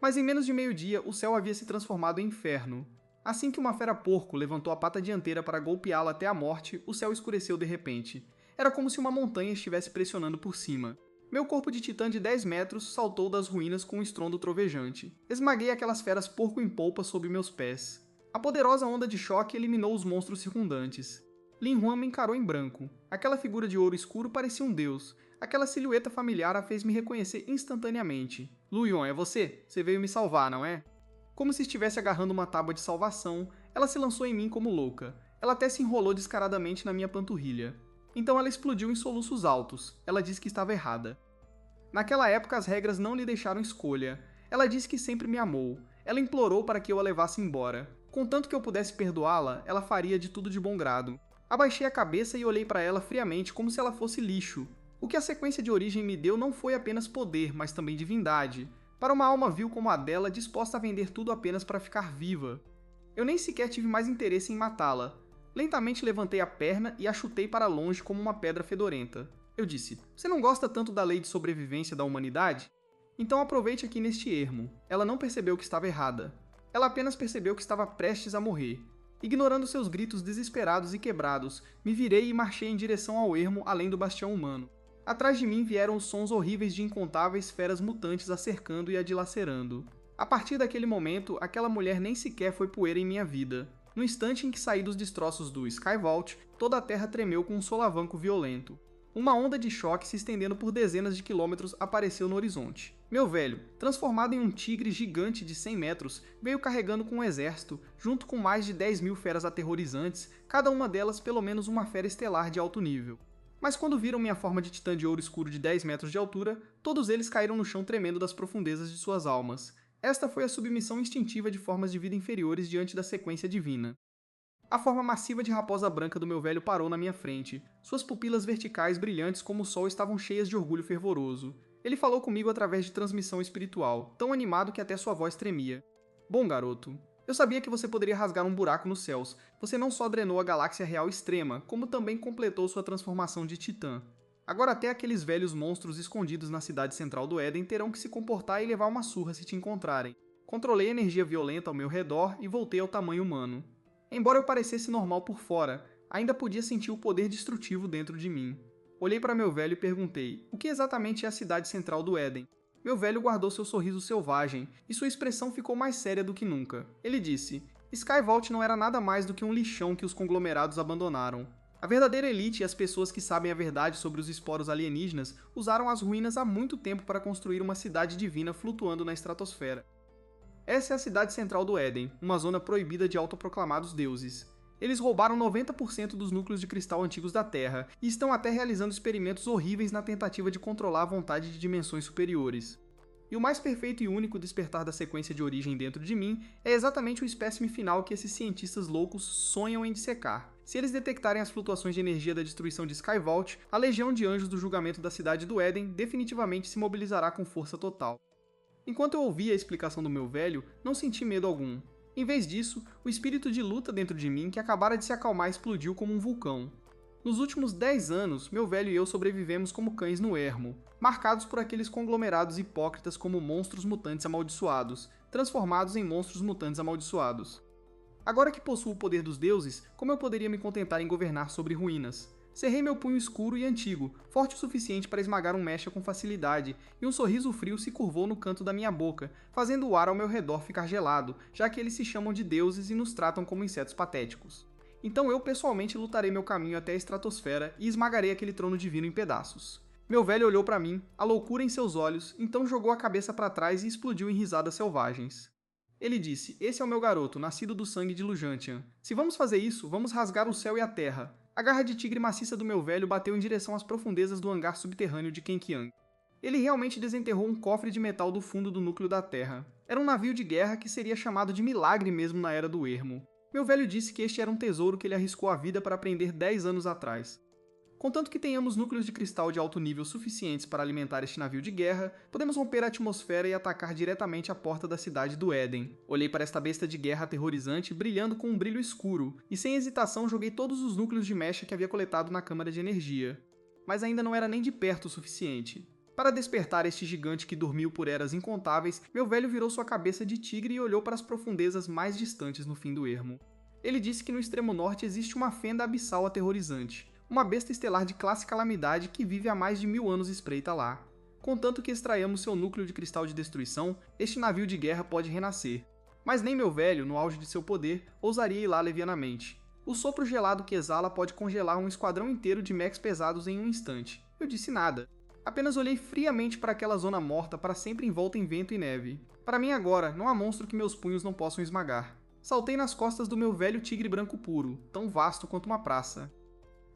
Mas em menos de meio-dia, o céu havia se transformado em inferno. Assim que uma fera-porco levantou a pata dianteira para golpeá-la até a morte, o céu escureceu de repente. Era como se uma montanha estivesse pressionando por cima. Meu corpo de titã de 10 metros saltou das ruínas com um estrondo trovejante. Esmaguei aquelas feras porco em polpa sob meus pés. A poderosa onda de choque eliminou os monstros circundantes. Lin Huan me encarou em branco. Aquela figura de ouro escuro parecia um deus. Aquela silhueta familiar a fez me reconhecer instantaneamente. Lu Yuan, é você? Você veio me salvar, não é? Como se estivesse agarrando uma tábua de salvação, ela se lançou em mim como louca. Ela até se enrolou descaradamente na minha panturrilha. Então ela explodiu em soluços altos. Ela disse que estava errada. Naquela época as regras não lhe deixaram escolha. Ela disse que sempre me amou. Ela implorou para que eu a levasse embora. Contanto que eu pudesse perdoá-la, ela faria de tudo de bom grado. Abaixei a cabeça e olhei para ela friamente como se ela fosse lixo. O que a sequência de origem me deu não foi apenas poder, mas também divindade. Para uma alma vil como a dela, disposta a vender tudo apenas para ficar viva. Eu nem sequer tive mais interesse em matá-la. Lentamente levantei a perna e a chutei para longe como uma pedra fedorenta. Eu disse, você não gosta tanto da lei de sobrevivência da humanidade? Então aproveite aqui neste ermo. Ela não percebeu que estava errada. Ela apenas percebeu que estava prestes a morrer. Ignorando seus gritos desesperados e quebrados, me virei e marchei em direção ao ermo além do bastião humano. Atrás de mim vieram os sons horríveis de incontáveis feras mutantes a cercando e a dilacerando. A partir daquele momento, aquela mulher nem sequer foi poeira em minha vida. No instante em que saí dos destroços do Skyvault, toda a terra tremeu com um solavanco violento. Uma onda de choque se estendendo por dezenas de quilômetros apareceu no horizonte. Meu velho, transformado em um tigre gigante de 100 metros, veio carregando com um exército, junto com mais de 10.000 feras aterrorizantes, cada uma delas pelo menos uma fera estelar de alto nível. Mas quando viram minha forma de titã de ouro escuro de 10 metros de altura, todos eles caíram no chão tremendo das profundezas de suas almas. Esta foi a submissão instintiva de formas de vida inferiores diante da sequência divina. A forma massiva de raposa branca do meu velho parou na minha frente. Suas pupilas verticais brilhantes como o sol estavam cheias de orgulho fervoroso. Ele falou comigo através de transmissão espiritual, tão animado que até sua voz tremia. Bom, garoto. Eu sabia que você poderia rasgar um buraco nos céus. Você não só drenou a galáxia real extrema, como também completou sua transformação de titã. Agora até aqueles velhos monstros escondidos na cidade central do Éden terão que se comportar e levar uma surra se te encontrarem. Controlei a energia violenta ao meu redor e voltei ao tamanho humano. Embora eu parecesse normal por fora, ainda podia sentir o poder destrutivo dentro de mim. Olhei para meu velho e perguntei, o que exatamente é a cidade central do Éden? Meu velho guardou seu sorriso selvagem, e sua expressão ficou mais séria do que nunca. Ele disse, Skyvault não era nada mais do que um lixão que os conglomerados abandonaram. A verdadeira elite e as pessoas que sabem a verdade sobre os esporos alienígenas usaram as ruínas há muito tempo para construir uma cidade divina flutuando na estratosfera. Essa é a cidade central do Éden, uma zona proibida de autoproclamados deuses. Eles roubaram 90% dos núcleos de cristal antigos da Terra, e estão até realizando experimentos horríveis na tentativa de controlar a vontade de dimensões superiores. E o mais perfeito e único despertar da sequência de origem dentro de mim é exatamente o espécime final que esses cientistas loucos sonham em dissecar. Se eles detectarem as flutuações de energia da destruição de Skyvault, a legião de anjos do julgamento da cidade do Éden definitivamente se mobilizará com força total. Enquanto eu ouvia a explicação do meu velho, não senti medo algum. Em vez disso, o espírito de luta dentro de mim que acabara de se acalmar explodiu como um vulcão. Nos últimos 10 anos, meu velho e eu sobrevivemos como cães no ermo, marcados por aqueles conglomerados hipócritas como monstros mutantes amaldiçoados, transformados em monstros mutantes amaldiçoados. Agora que possuo o poder dos deuses, como eu poderia me contentar em governar sobre ruínas? Cerrei meu punho escuro e antigo, forte o suficiente para esmagar um mecha com facilidade, e um sorriso frio se curvou no canto da minha boca, fazendo o ar ao meu redor ficar gelado, já que eles se chamam de deuses e nos tratam como insetos patéticos. Então eu pessoalmente lutarei meu caminho até a estratosfera e esmagarei aquele trono divino em pedaços. Meu velho olhou para mim, a loucura em seus olhos, então jogou a cabeça para trás e explodiu em risadas selvagens. Ele disse, esse é o meu garoto, nascido do sangue de Lujantian. Se vamos fazer isso, vamos rasgar o céu e a terra. A garra de tigre maciça do meu velho bateu em direção às profundezas do hangar subterrâneo de Kenkiang. Ele realmente desenterrou um cofre de metal do fundo do núcleo da Terra. Era um navio de guerra que seria chamado de milagre mesmo na Era do Ermo. Meu velho disse que este era um tesouro que ele arriscou a vida para aprender 10 anos atrás. Contanto que tenhamos núcleos de cristal de alto nível suficientes para alimentar este navio de guerra, podemos romper a atmosfera e atacar diretamente a porta da cidade do Éden. Olhei para esta besta de guerra aterrorizante brilhando com um brilho escuro, e sem hesitação joguei todos os núcleos de mecha que havia coletado na câmara de energia. Mas ainda não era nem de perto o suficiente. Para despertar este gigante que dormiu por eras incontáveis, meu velho virou sua cabeça de tigre e olhou para as profundezas mais distantes no fim do ermo. Ele disse que no extremo norte existe uma fenda abissal aterrorizante, uma besta estelar de classe calamidade que vive há mais de 1000 anos espreita lá. Contanto que extraiamos seu núcleo de cristal de destruição, este navio de guerra pode renascer. Mas nem meu velho, no auge de seu poder, ousaria ir lá levianamente. O sopro gelado que exala pode congelar um esquadrão inteiro de mechs pesados em um instante. Eu disse nada. Apenas olhei friamente para aquela zona morta para sempre envolta em vento e neve. Para mim agora, não há monstro que meus punhos não possam esmagar. Saltei nas costas do meu velho tigre branco puro, tão vasto quanto uma praça.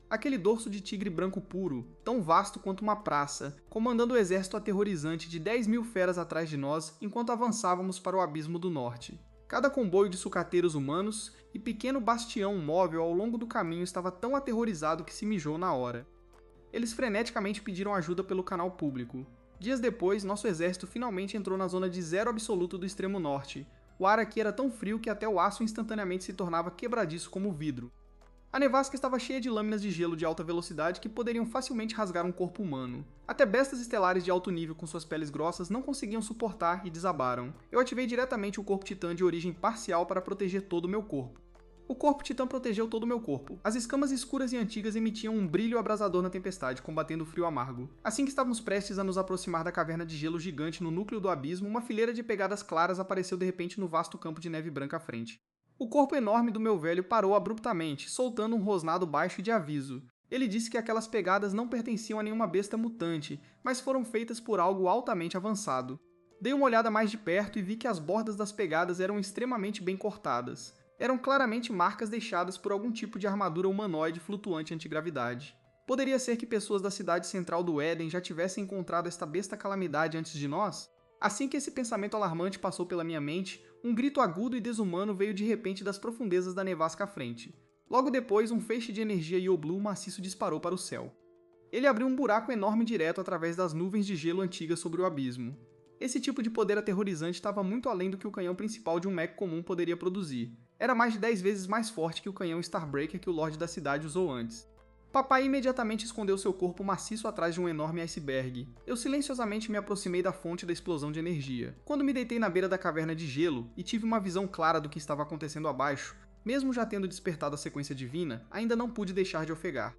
Aquele dorso de tigre branco puro, tão vasto quanto uma praça, comandando o exército aterrorizante de 10.000 feras atrás de nós enquanto avançávamos para o abismo do norte. Cada comboio de sucateiros humanos e pequeno bastião móvel ao longo do caminho estava tão aterrorizado que se mijou na hora. Eles freneticamente pediram ajuda pelo canal público. Dias depois, nosso exército finalmente entrou na zona de zero absoluto do extremo norte. O ar aqui era tão frio que até o aço instantaneamente se tornava quebradiço como vidro. A nevasca estava cheia de lâminas de gelo de alta velocidade que poderiam facilmente rasgar um corpo humano. Até bestas estelares de alto nível com suas peles grossas não conseguiam suportar e desabaram. Eu ativei diretamente o corpo titã de origem parcial para proteger todo o meu corpo. O corpo titã protegeu todo o meu corpo. As escamas escuras e antigas emitiam um brilho abrasador na tempestade, combatendo o frio amargo. Assim que estávamos prestes a nos aproximar da caverna de gelo gigante no núcleo do abismo, uma fileira de pegadas claras apareceu de repente no vasto campo de neve branca à frente. O corpo enorme do meu velho parou abruptamente, soltando um rosnado baixo de aviso. Ele disse que aquelas pegadas não pertenciam a nenhuma besta mutante, mas foram feitas por algo altamente avançado. Dei uma olhada mais de perto e vi que as bordas das pegadas eram extremamente bem cortadas. Eram claramente marcas deixadas por algum tipo de armadura humanoide flutuante antigravidade. Poderia ser que pessoas da cidade central do Éden já tivessem encontrado esta besta calamidade antes de nós? Assim que esse pensamento alarmante passou pela minha mente, um grito agudo e desumano veio de repente das profundezas da nevasca à frente. Logo depois, um feixe de energia Yoblu maciço disparou para o céu. Ele abriu um buraco enorme direto através das nuvens de gelo antigas sobre o abismo. Esse tipo de poder aterrorizante estava muito além do que o canhão principal de um mech comum poderia produzir. Era mais de 10 vezes mais forte que o canhão Starbreaker que o Lorde da cidade usou antes. Papai imediatamente escondeu seu corpo maciço atrás de um enorme iceberg. Eu silenciosamente me aproximei da fonte da explosão de energia. Quando me deitei na beira da caverna de gelo e tive uma visão clara do que estava acontecendo abaixo, mesmo já tendo despertado a sequência divina, ainda não pude deixar de ofegar.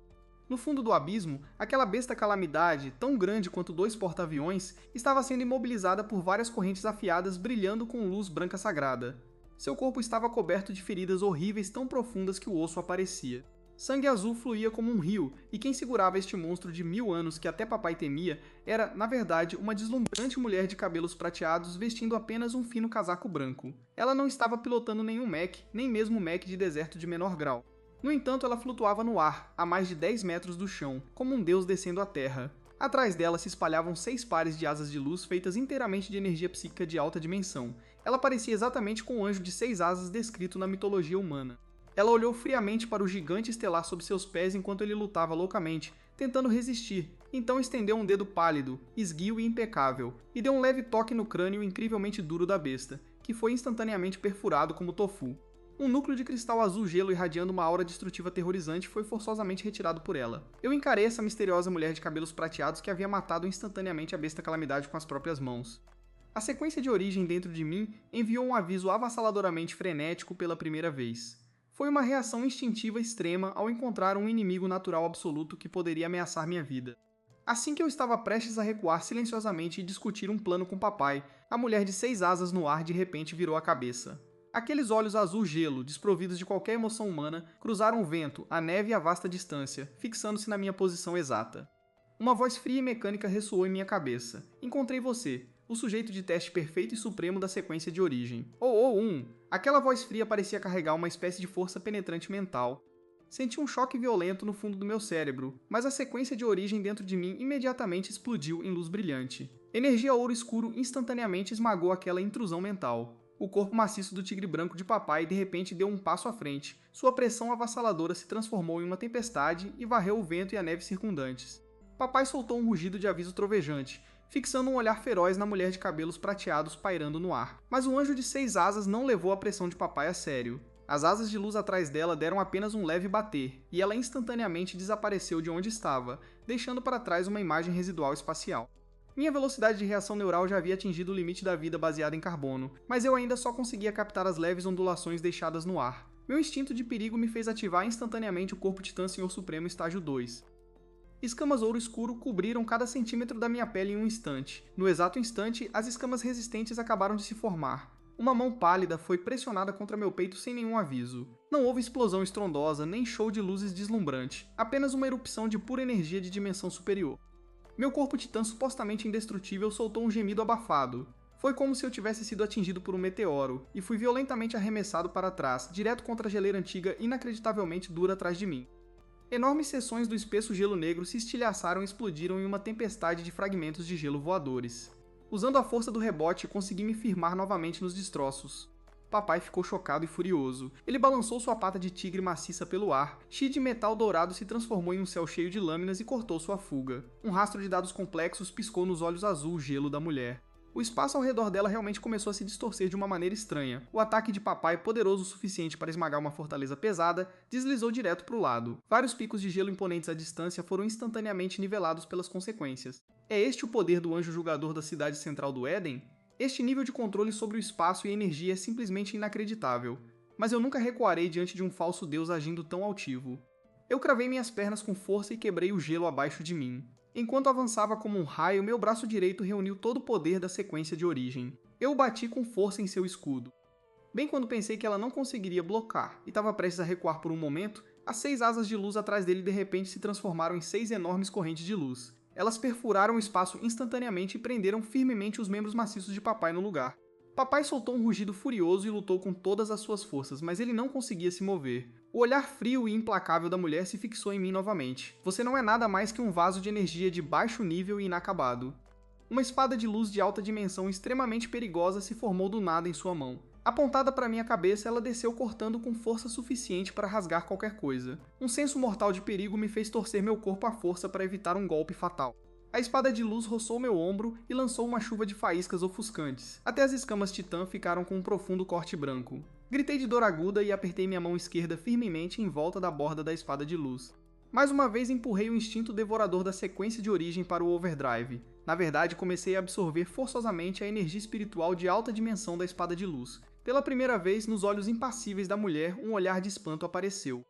No fundo do abismo, aquela besta calamidade, tão grande quanto 2 porta-aviões, estava sendo imobilizada por várias correntes afiadas brilhando com luz branca sagrada. Seu corpo estava coberto de feridas horríveis tão profundas que o osso aparecia. Sangue azul fluía como um rio, e quem segurava este monstro de 1000 anos que até papai temia era, na verdade, uma deslumbrante mulher de cabelos prateados vestindo apenas um fino casaco branco. Ela não estava pilotando nenhum mech, nem mesmo mech de deserto de menor grau. No entanto, ela flutuava no ar, a mais de 10 metros do chão, como um deus descendo à terra. Atrás dela se espalhavam 6 pares de asas de luz feitas inteiramente de energia psíquica de alta dimensão. Ela parecia exatamente com o anjo de 6 asas descrito na mitologia humana. Ela olhou friamente para o gigante estelar sob seus pés enquanto ele lutava loucamente, tentando resistir. Então estendeu um dedo pálido, esguio e impecável, e deu um leve toque no crânio incrivelmente duro da besta, que foi instantaneamente perfurado como tofu. Um núcleo de cristal azul gelo irradiando uma aura destrutiva aterrorizante foi forçosamente retirado por ela. Eu encarei essa misteriosa mulher de cabelos prateados que havia matado instantaneamente a besta calamidade com as próprias mãos. A sequência de origem dentro de mim enviou um aviso avassaladoramente frenético pela primeira vez. Foi uma reação instintiva extrema ao encontrar um inimigo natural absoluto que poderia ameaçar minha vida. Assim que eu estava prestes a recuar silenciosamente e discutir um plano com papai, a mulher de 6 asas no ar de repente virou a cabeça. Aqueles olhos azul gelo, desprovidos de qualquer emoção humana, cruzaram o vento, a neve e a vasta distância, fixando-se na minha posição exata. Uma voz fria e mecânica ressoou em minha cabeça. Encontrei você, o sujeito de teste perfeito e supremo da sequência de origem. Aquela voz fria parecia carregar uma espécie de força penetrante mental. Senti um choque violento no fundo do meu cérebro, mas a sequência de origem dentro de mim imediatamente explodiu em luz brilhante. Energia ouro escuro instantaneamente esmagou aquela intrusão mental. O corpo maciço do tigre branco de papai de repente deu um passo à frente. Sua pressão avassaladora se transformou em uma tempestade e varreu o vento e a neve circundantes. Papai soltou um rugido de aviso trovejante, fixando um olhar feroz na mulher de cabelos prateados pairando no ar. Mas o anjo de 6 asas não levou a pressão de papai a sério. As asas de luz atrás dela deram apenas um leve bater, e ela instantaneamente desapareceu de onde estava, deixando para trás uma imagem residual espacial. Minha velocidade de reação neural já havia atingido o limite da vida baseada em carbono, mas eu ainda só conseguia captar as leves ondulações deixadas no ar. Meu instinto de perigo me fez ativar instantaneamente o corpo Titã Senhor Supremo estágio 2. Escamas ouro escuro cobriram cada centímetro da minha pele em um instante. No exato instante, as escamas resistentes acabaram de se formar. Uma mão pálida foi pressionada contra meu peito sem nenhum aviso. Não houve explosão estrondosa, nem show de luzes deslumbrante, apenas uma erupção de pura energia de dimensão superior. Meu corpo titã supostamente indestrutível soltou um gemido abafado. Foi como se eu tivesse sido atingido por um meteoro, e fui violentamente arremessado para trás, direto contra a geleira antiga inacreditavelmente dura atrás de mim. Enormes seções do espesso gelo negro se estilhaçaram e explodiram em uma tempestade de fragmentos de gelo voadores. Usando a força do rebote, consegui me firmar novamente nos destroços. Papai ficou chocado e furioso. Ele balançou sua pata de tigre maciça pelo ar, chi de metal dourado se transformou em um céu cheio de lâminas e cortou sua fuga. Um rastro de dados complexos piscou nos olhos azul gelo da mulher. O espaço ao redor dela realmente começou a se distorcer de uma maneira estranha. O ataque de papai, poderoso o suficiente para esmagar uma fortaleza pesada, deslizou direto para o lado. Vários picos de gelo imponentes à distância foram instantaneamente nivelados pelas consequências. É este o poder do anjo julgador da cidade central do Éden? Este nível de controle sobre o espaço e energia é simplesmente inacreditável. Mas eu nunca recuarei diante de um falso deus agindo tão altivo. Eu cravei minhas pernas com força e quebrei o gelo abaixo de mim. Enquanto avançava como um raio, meu braço direito reuniu todo o poder da sequência de origem. Eu o bati com força em seu escudo. Bem quando pensei que ela não conseguiria blocar, e estava prestes a recuar por um momento, as 6 asas de luz atrás dele de repente se transformaram em 6 enormes correntes de luz. Elas perfuraram o espaço instantaneamente e prenderam firmemente os membros maciços de papai no lugar. Papai soltou um rugido furioso e lutou com todas as suas forças, mas ele não conseguia se mover. O olhar frio e implacável da mulher se fixou em mim novamente. Você não é nada mais que um vaso de energia de baixo nível e inacabado. Uma espada de luz de alta dimensão extremamente perigosa se formou do nada em sua mão. Apontada para minha cabeça, ela desceu cortando com força suficiente para rasgar qualquer coisa. Um senso mortal de perigo me fez torcer meu corpo à força para evitar um golpe fatal. A espada de luz roçou meu ombro e lançou uma chuva de faíscas ofuscantes. Até as escamas titã ficaram com um profundo corte branco. Gritei de dor aguda e apertei minha mão esquerda firmemente em volta da borda da espada de luz. Mais uma vez empurrei o instinto devorador da sequência de origem para o overdrive. Na verdade, comecei a absorver forçosamente a energia espiritual de alta dimensão da espada de luz. Pela primeira vez, nos olhos impassíveis da mulher, um olhar de espanto apareceu.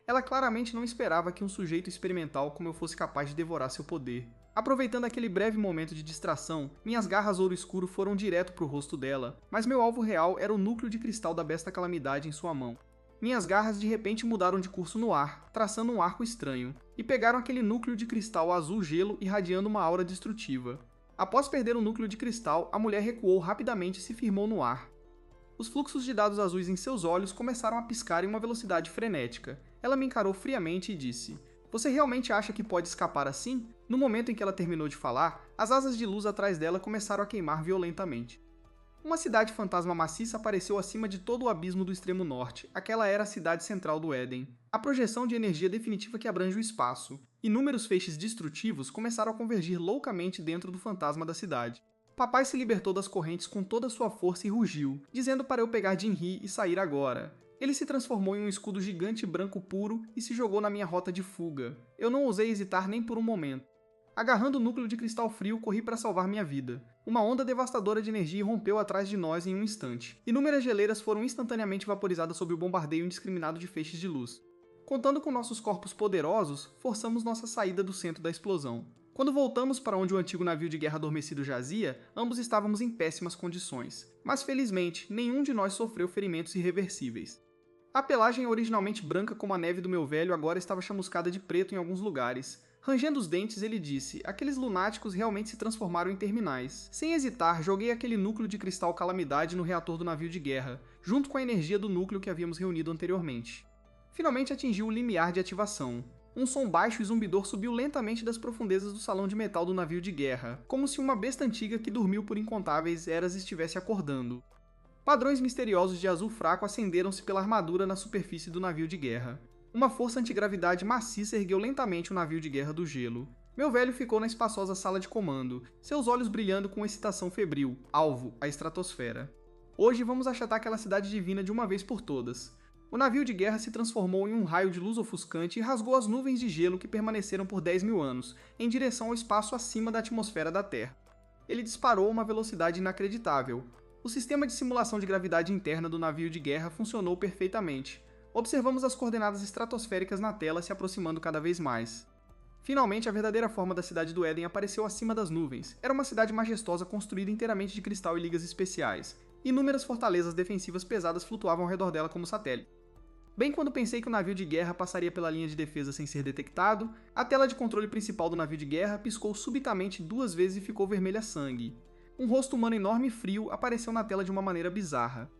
Ela claramente não esperava que um sujeito experimental como eu fosse capaz de devorar seu poder. Aproveitando aquele breve momento de distração, minhas garras ouro escuro foram direto para o rosto dela, mas meu alvo real era o núcleo de cristal da besta calamidade em sua mão. Minhas garras de repente mudaram de curso no ar, traçando um arco estranho, e pegaram aquele núcleo de cristal azul gelo irradiando uma aura destrutiva. Após perder o núcleo de cristal, a mulher recuou rapidamente e se firmou no ar. Os fluxos de dados azuis em seus olhos começaram a piscar em uma velocidade frenética. Ela me encarou friamente e disse: "Você realmente acha que pode escapar assim?" No momento em que ela terminou de falar, as asas de luz atrás dela começaram a queimar violentamente. Uma cidade fantasma maciça apareceu acima de todo o abismo do extremo norte. Aquela era a cidade central do Éden. A projeção de energia definitiva que abrange o espaço. Inúmeros feixes destrutivos começaram a convergir loucamente dentro do fantasma da cidade. Papai se libertou das correntes com toda a sua força e rugiu, dizendo para eu pegar Jinhee e sair agora. Ele se transformou em um escudo gigante branco puro e se jogou na minha rota de fuga. Eu não ousei hesitar nem por um momento. Agarrando o núcleo de cristal frio, corri para salvar minha vida. Uma onda devastadora de energia rompeu atrás de nós em um instante. Inúmeras geleiras foram instantaneamente vaporizadas sob o bombardeio indiscriminado de feixes de luz. Contando com nossos corpos poderosos, forçamos nossa saída do centro da explosão. Quando voltamos para onde o antigo navio de guerra adormecido jazia, ambos estávamos em péssimas condições. Mas felizmente, nenhum de nós sofreu ferimentos irreversíveis. A pelagem originalmente branca como a neve do meu velho agora estava chamuscada de preto em alguns lugares. Rangendo os dentes, ele disse: "Aqueles lunáticos realmente se transformaram em terminais." Sem hesitar, joguei aquele núcleo de cristal calamidade no reator do navio de guerra, junto com a energia do núcleo que havíamos reunido anteriormente. Finalmente atingiu o limiar de ativação. Um som baixo e zumbidor subiu lentamente das profundezas do salão de metal do navio de guerra, como se uma besta antiga que dormiu por incontáveis eras estivesse acordando. Padrões misteriosos de azul fraco acenderam-se pela armadura na superfície do navio de guerra. Uma força antigravidade maciça ergueu lentamente o navio de guerra do gelo. Meu velho ficou na espaçosa sala de comando, seus olhos brilhando com excitação febril, alvo, a estratosfera. Hoje vamos achatar aquela cidade divina de uma vez por todas. O navio de guerra se transformou em um raio de luz ofuscante e rasgou as nuvens de gelo que permaneceram por 10.000 anos, em direção ao espaço acima da atmosfera da Terra. Ele disparou a uma velocidade inacreditável. O sistema de simulação de gravidade interna do navio de guerra funcionou perfeitamente. Observamos as coordenadas estratosféricas na tela se aproximando cada vez mais. Finalmente, a verdadeira forma da cidade do Éden apareceu acima das nuvens. Era uma cidade majestosa construída inteiramente de cristal e ligas especiais. Inúmeras fortalezas defensivas pesadas flutuavam ao redor dela como satélite. Bem quando pensei que o navio de guerra passaria pela linha de defesa sem ser detectado, a tela de controle principal do navio de guerra piscou subitamente 2 vezes e ficou vermelha a sangue. Um rosto humano enorme e frio apareceu na tela de uma maneira bizarra.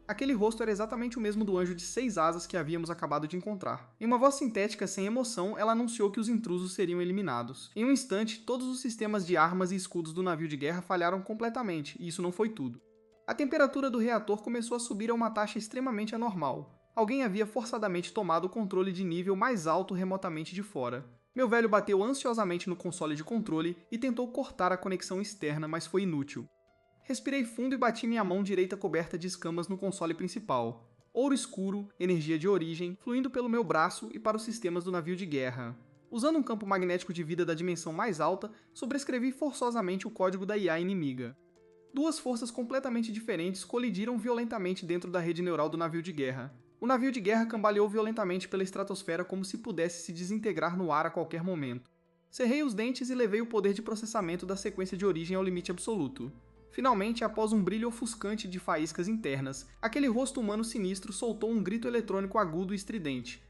Aquele rosto era exatamente o mesmo do anjo de 6 asas que havíamos acabado de encontrar. Em uma voz sintética sem emoção, ela anunciou que os intrusos seriam eliminados. Em um instante, todos os sistemas de armas e escudos do navio de guerra falharam completamente, e isso não foi tudo. A temperatura do reator começou a subir a uma taxa extremamente anormal. Alguém havia forçadamente tomado o controle de nível mais alto remotamente de fora. Meu velho bateu ansiosamente no console de controle e tentou cortar a conexão externa, mas foi inútil. Respirei fundo e bati minha mão direita coberta de escamas no console principal. Ouro escuro, energia de origem, fluindo pelo meu braço e para os sistemas do navio de guerra. Usando um campo magnético de vida da dimensão mais alta, sobrescrevi forçosamente o código da IA inimiga. 2 forças completamente diferentes colidiram violentamente dentro da rede neural do navio de guerra. O navio de guerra cambaleou violentamente pela estratosfera como se pudesse se desintegrar no ar a qualquer momento. Cerrei os dentes e levei o poder de processamento da sequência de origem ao limite absoluto. Finalmente, após um brilho ofuscante de faíscas internas, aquele rosto humano sinistro soltou um grito eletrônico agudo e estridente.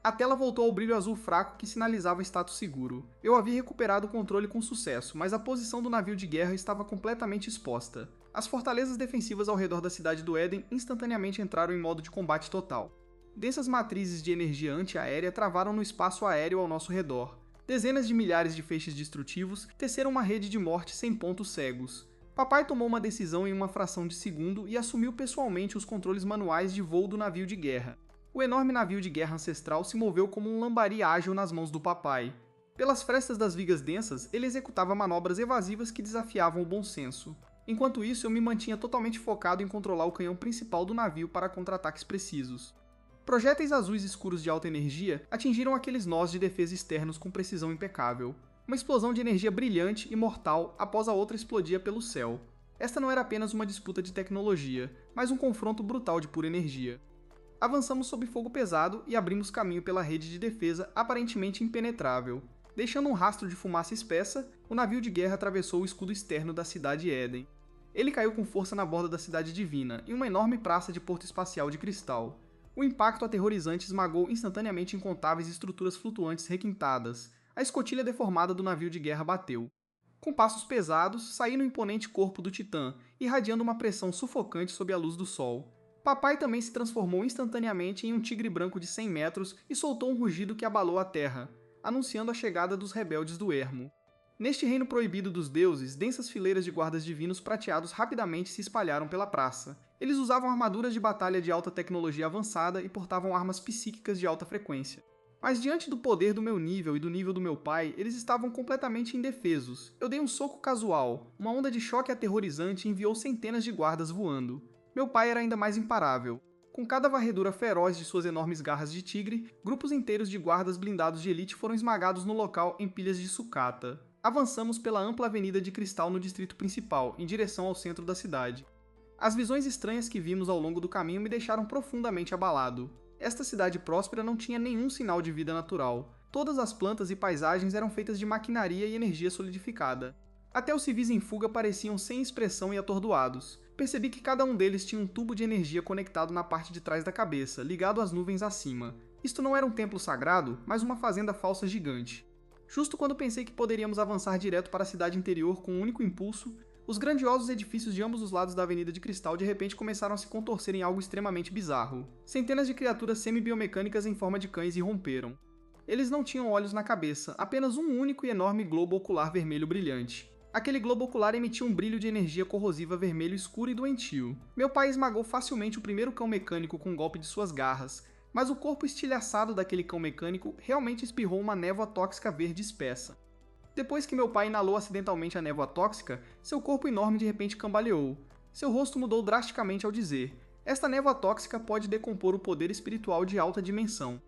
A tela voltou ao brilho azul fraco que sinalizava status seguro. Eu havia recuperado o controle com sucesso, mas a posição do navio de guerra estava completamente exposta. As fortalezas defensivas ao redor da cidade do Éden instantaneamente entraram em modo de combate total. Densas matrizes de energia antiaérea travaram no espaço aéreo ao nosso redor. Dezenas de milhares de feixes destrutivos teceram uma rede de morte sem pontos cegos. Papai tomou uma decisão em uma fração de segundo e assumiu pessoalmente os controles manuais de voo do navio de guerra. O enorme navio de guerra ancestral se moveu como um lambari ágil nas mãos do papai. Pelas frestas das vigas densas, ele executava manobras evasivas que desafiavam o bom senso. Enquanto isso, eu me mantinha totalmente focado em controlar o canhão principal do navio para contra-ataques precisos. Projéteis azuis escuros de alta energia atingiram aqueles nós de defesa externos com precisão impecável. Uma explosão de energia brilhante e mortal após a outra explodia pelo céu. Esta não era apenas uma disputa de tecnologia, mas um confronto brutal de pura energia. Avançamos sob fogo pesado e abrimos caminho pela rede de defesa aparentemente impenetrável. Deixando um rastro de fumaça espessa, o navio de guerra atravessou o escudo externo da cidade Éden. Ele caiu com força na borda da cidade divina, em uma enorme praça de porto espacial de cristal. O impacto aterrorizante esmagou instantaneamente incontáveis estruturas flutuantes requintadas. A escotilha deformada do navio de guerra bateu. Com passos pesados, saí no imponente corpo do Titã, irradiando uma pressão sufocante sob a luz do sol. Papai também se transformou instantaneamente em um tigre branco de 100 metros e soltou um rugido que abalou a terra, anunciando a chegada dos rebeldes do ermo. Neste reino proibido dos deuses, densas fileiras de guardas divinos prateados rapidamente se espalharam pela praça. Eles usavam armaduras de batalha de alta tecnologia avançada e portavam armas psíquicas de alta frequência. Mas diante do poder do meu nível e do nível do meu pai, eles estavam completamente indefesos. Eu dei um soco casual. Uma onda de choque aterrorizante enviou centenas de guardas voando. Meu pai era ainda mais imparável. Com cada varredura feroz de suas enormes garras de tigre, grupos inteiros de guardas blindados de elite foram esmagados no local em pilhas de sucata. Avançamos pela ampla avenida de cristal no distrito principal, em direção ao centro da cidade. As visões estranhas que vimos ao longo do caminho me deixaram profundamente abalado. Esta cidade próspera não tinha nenhum sinal de vida natural. Todas as plantas e paisagens eram feitas de maquinaria e energia solidificada. Até os civis em fuga pareciam sem expressão e atordoados. Percebi que cada um deles tinha um tubo de energia conectado na parte de trás da cabeça, ligado às nuvens acima. Isto não era um templo sagrado, mas uma fazenda falsa gigante. Justo quando pensei que poderíamos avançar direto para a cidade interior com um único impulso, os grandiosos edifícios de ambos os lados da Avenida de Cristal de repente começaram a se contorcer em algo extremamente bizarro. Centenas de criaturas semi-biomecânicas em forma de cães irromperam. Eles não tinham olhos na cabeça, apenas um único e enorme globo ocular vermelho brilhante. Aquele globo ocular emitia um brilho de energia corrosiva vermelho escuro e doentio. Meu pai esmagou facilmente o primeiro cão mecânico com um golpe de suas garras, mas o corpo estilhaçado daquele cão mecânico realmente espirrou uma névoa tóxica verde espessa. Depois que meu pai inalou acidentalmente a névoa tóxica, seu corpo enorme de repente cambaleou. Seu rosto mudou drasticamente ao dizer: "Esta névoa tóxica pode decompor o poder espiritual de alta dimensão.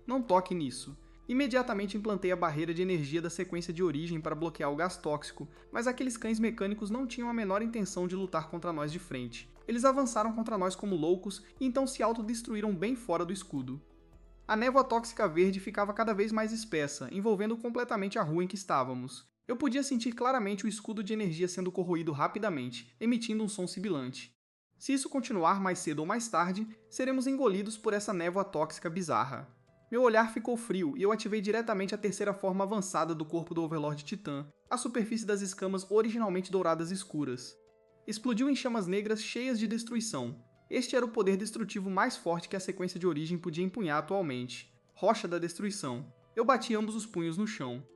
Não toque nisso." Imediatamente implantei a barreira de energia da sequência de origem para bloquear o gás tóxico, mas aqueles cães mecânicos não tinham a menor intenção de lutar contra nós de frente. Eles avançaram contra nós como loucos e então se autodestruíram bem fora do escudo. A névoa tóxica verde ficava cada vez mais espessa, envolvendo completamente a rua em que estávamos. Eu podia sentir claramente o escudo de energia sendo corroído rapidamente, emitindo um som sibilante. Se isso continuar mais cedo ou mais tarde, seremos engolidos por essa névoa tóxica bizarra. Meu olhar ficou frio e eu ativei diretamente a terceira forma avançada do corpo do Overlord Titã, a superfície das escamas originalmente douradas escuras. Explodiu em chamas negras cheias de destruição. Este era o poder destrutivo mais forte que a sequência de origem podia empunhar atualmente. Rocha da Destruição. Eu bati ambos os punhos no chão.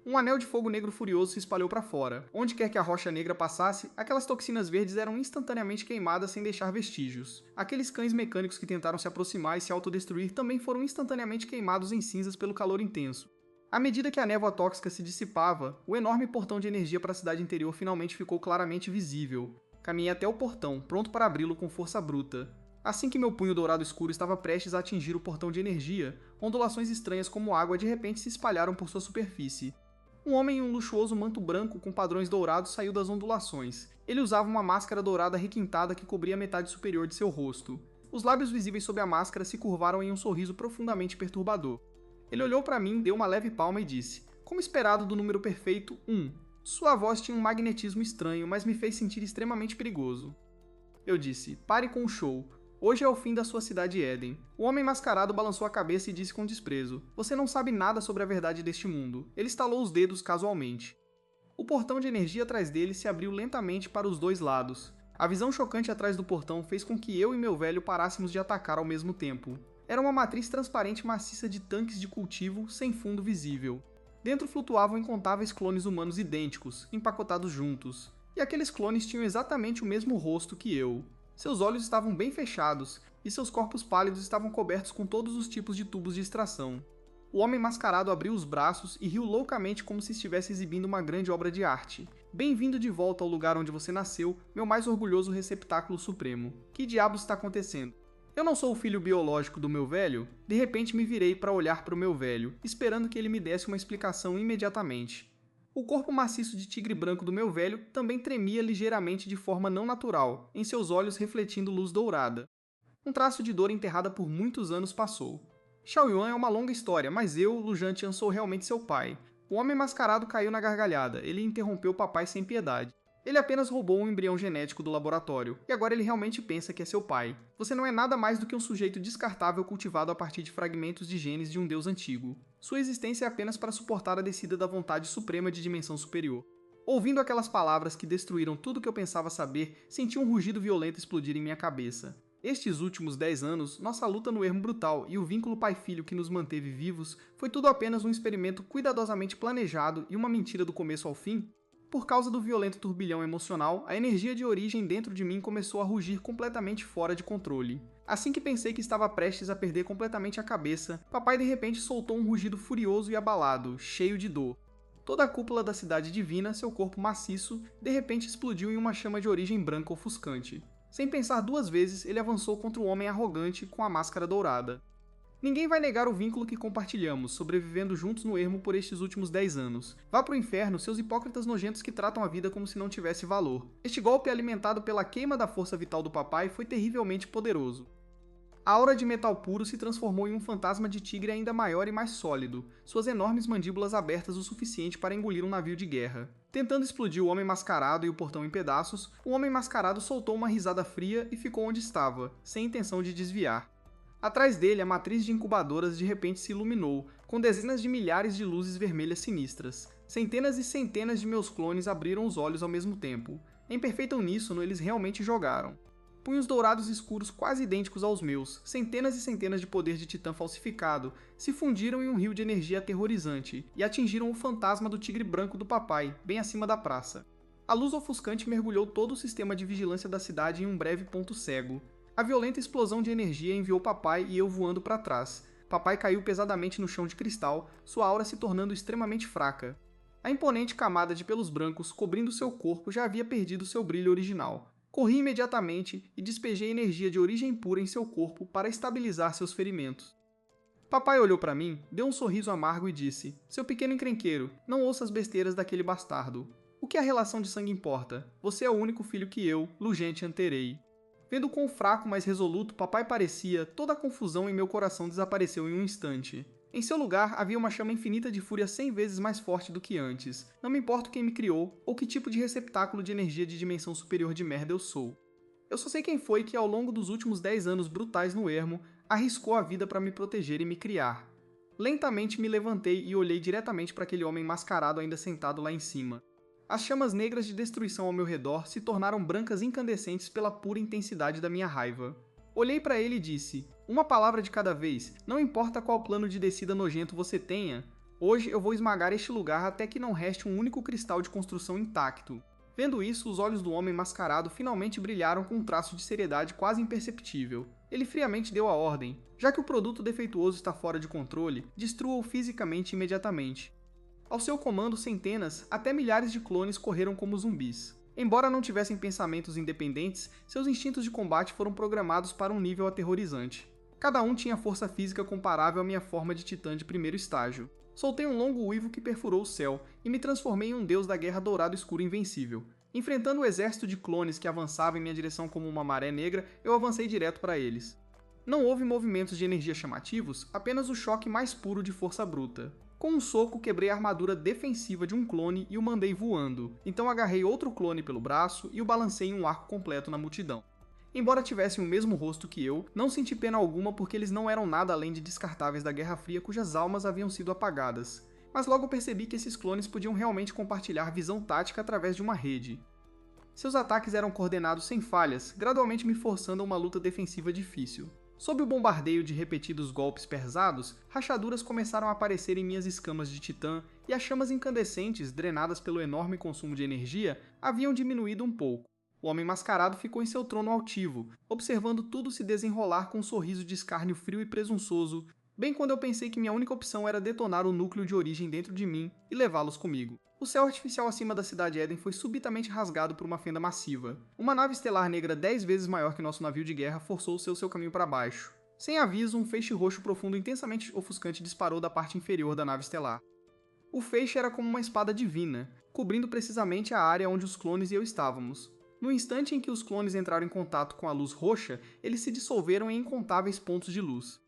Um anel de fogo negro furioso se espalhou para fora. Onde quer que a rocha negra passasse, aquelas toxinas verdes eram instantaneamente queimadas sem deixar vestígios. Aqueles cães mecânicos que tentaram se aproximar e se autodestruir também foram instantaneamente queimados em cinzas pelo calor intenso. À medida que a névoa tóxica se dissipava, o enorme portão de energia para a cidade interior finalmente ficou claramente visível. Caminhei até o portão, pronto para abri-lo com força bruta. Assim que meu punho dourado escuro estava prestes a atingir o portão de energia, ondulações estranhas como água de repente se espalharam por sua superfície. Um homem em um luxuoso manto branco com padrões dourados saiu das ondulações. Ele usava uma máscara dourada requintada que cobria a metade superior de seu rosto. Os lábios visíveis sob a máscara se curvaram em um sorriso profundamente perturbador. Ele olhou para mim, deu uma leve palma e disse: "Como esperado do número perfeito, 1. Sua voz tinha um magnetismo estranho, mas me fez sentir extremamente perigoso." Eu disse: "Pare com o show. Hoje é o fim da sua cidade Éden." O homem mascarado balançou a cabeça e disse com desprezo: "Você não sabe nada sobre a verdade deste mundo." Ele estalou os dedos casualmente. O portão de energia atrás dele se abriu lentamente para os dois lados. A visão chocante atrás do portão fez com que eu e meu velho parássemos de atacar ao mesmo tempo. Era uma matriz transparente maciça de tanques de cultivo sem fundo visível. Dentro flutuavam incontáveis clones humanos idênticos, empacotados juntos. E aqueles clones tinham exatamente o mesmo rosto que eu. Seus olhos estavam bem fechados, e seus corpos pálidos estavam cobertos com todos os tipos de tubos de extração. O homem mascarado abriu os braços e riu loucamente como se estivesse exibindo uma grande obra de arte. "Bem-vindo de volta ao lugar onde você nasceu, meu mais orgulhoso receptáculo supremo. Que diabos está acontecendo?" Eu não sou o filho biológico do meu velho? De repente me virei para olhar para o meu velho, esperando que ele me desse uma explicação imediatamente. O corpo maciço de tigre branco do meu velho também tremia ligeiramente de forma não natural, em seus olhos refletindo luz dourada. Um traço de dor enterrada por muitos anos passou. Xiaoyuan é uma longa história, mas eu, Lu Jiantian, sou realmente seu pai. O homem mascarado caiu na gargalhada. Ele interrompeu o papai sem piedade. Ele apenas roubou um embrião genético do laboratório, e agora ele realmente pensa que é seu pai. Você não é nada mais do que um sujeito descartável cultivado a partir de fragmentos de genes de um deus antigo. Sua existência é apenas para suportar a descida da vontade suprema de dimensão superior. Ouvindo aquelas palavras que destruíram tudo o que eu pensava saber, senti um rugido violento explodir em minha cabeça. Estes últimos 10 anos, nossa luta no ermo brutal e o vínculo pai-filho que nos manteve vivos foi tudo apenas um experimento cuidadosamente planejado e uma mentira do começo ao fim? Por causa do violento turbilhão emocional, a energia de origem dentro de mim começou a rugir completamente fora de controle. Assim que pensei que estava prestes a perder completamente a cabeça, papai de repente soltou um rugido furioso e abalado, cheio de dor. Toda a cúpula da cidade divina, seu corpo maciço, de repente explodiu em uma chama de origem branca ofuscante. Sem pensar duas vezes, ele avançou contra o homem arrogante com a máscara dourada. Ninguém vai negar o vínculo que compartilhamos, sobrevivendo juntos no ermo por estes últimos 10 anos. Vá pro inferno, seus hipócritas nojentos que tratam a vida como se não tivesse valor. Este golpe, alimentado pela queima da força vital do papai, foi terrivelmente poderoso. A aura de metal puro se transformou em um fantasma de tigre ainda maior e mais sólido, suas enormes mandíbulas abertas o suficiente para engolir um navio de guerra. Tentando explodir o homem mascarado e o portão em pedaços, o homem mascarado soltou uma risada fria e ficou onde estava, sem intenção de desviar. Atrás dele, a matriz de incubadoras de repente se iluminou, com dezenas de milhares de luzes vermelhas sinistras. Centenas e centenas de meus clones abriram os olhos ao mesmo tempo. Em perfeito uníssono, eles realmente jogaram. Punhos dourados escuros quase idênticos aos meus, centenas e centenas de poder de titã falsificado, se fundiram em um rio de energia aterrorizante, e atingiram o fantasma do tigre branco do papai, bem acima da praça. A luz ofuscante mergulhou todo o sistema de vigilância da cidade em um breve ponto cego. A violenta explosão de energia enviou papai e eu voando para trás. Papai caiu pesadamente no chão de cristal, sua aura se tornando extremamente fraca. A imponente camada de pelos brancos cobrindo seu corpo já havia perdido seu brilho original. Corri imediatamente e despejei energia de origem pura em seu corpo para estabilizar seus ferimentos. Papai olhou para mim, deu um sorriso amargo e disse: "Seu pequeno encrenqueiro, não ouça as besteiras daquele bastardo. O que a relação de sangue importa? Você é o único filho que eu, Lugentian, terei." Vendo quão fraco, mas resoluto papai parecia, toda a confusão em meu coração desapareceu em um instante. Em seu lugar, havia uma chama infinita de fúria 100 vezes mais forte do que antes. Não me importo quem me criou, ou que tipo de receptáculo de energia de dimensão superior de merda eu sou. Eu só sei quem foi que, ao longo dos últimos 10 anos brutais no ermo, arriscou a vida para me proteger e me criar. Lentamente me levantei e olhei diretamente para aquele homem mascarado ainda sentado lá em cima. As chamas negras de destruição ao meu redor se tornaram brancas incandescentes pela pura intensidade da minha raiva. Olhei para ele e disse: "Uma palavra de cada vez, não importa qual plano de descida nojento você tenha. Hoje eu vou esmagar este lugar até que não reste um único cristal de construção intacto." Vendo isso, os olhos do homem mascarado finalmente brilharam com um traço de seriedade quase imperceptível. Ele friamente deu a ordem: "Já que o produto defeituoso está fora de controle, destrua-o fisicamente imediatamente." Ao seu comando, centenas, até milhares de clones correram como zumbis. Embora não tivessem pensamentos independentes, seus instintos de combate foram programados para um nível aterrorizante. Cada um tinha força física comparável à minha forma de titã de primeiro estágio. Soltei um longo uivo que perfurou o céu, e me transformei em um deus da guerra dourado escuro invencível. Enfrentando o exército de clones que avançava em minha direção como uma maré negra, eu avancei direto para eles. Não houve movimentos de energia chamativos, apenas o choque mais puro de força bruta. Com um soco, quebrei a armadura defensiva de um clone e o mandei voando. Então agarrei outro clone pelo braço e o balancei em um arco completo na multidão. Embora tivessem o mesmo rosto que eu, não senti pena alguma porque eles não eram nada além de descartáveis da Guerra Fria cujas almas haviam sido apagadas. Mas logo percebi que esses clones podiam realmente compartilhar visão tática através de uma rede. Seus ataques eram coordenados sem falhas, gradualmente me forçando a uma luta defensiva difícil. Sob o bombardeio de repetidos golpes pesados, rachaduras começaram a aparecer em minhas escamas de titã e as chamas incandescentes, drenadas pelo enorme consumo de energia, haviam diminuído um pouco. O homem mascarado ficou em seu trono altivo, observando tudo se desenrolar com um sorriso de escárnio frio e presunçoso, bem quando eu pensei que minha única opção era detonar o núcleo de origem dentro de mim e levá-los comigo. O céu artificial acima da cidade Éden foi subitamente rasgado por uma fenda massiva. Uma nave estelar negra 10 vezes maior que nosso navio de guerra forçou seu caminho para baixo. Sem aviso, um feixe roxo profundo intensamente ofuscante disparou da parte inferior da nave estelar. O feixe era como uma espada divina, cobrindo precisamente a área onde os clones e eu estávamos. No instante em que os clones entraram em contato com a luz roxa, eles se dissolveram em incontáveis pontos de luz.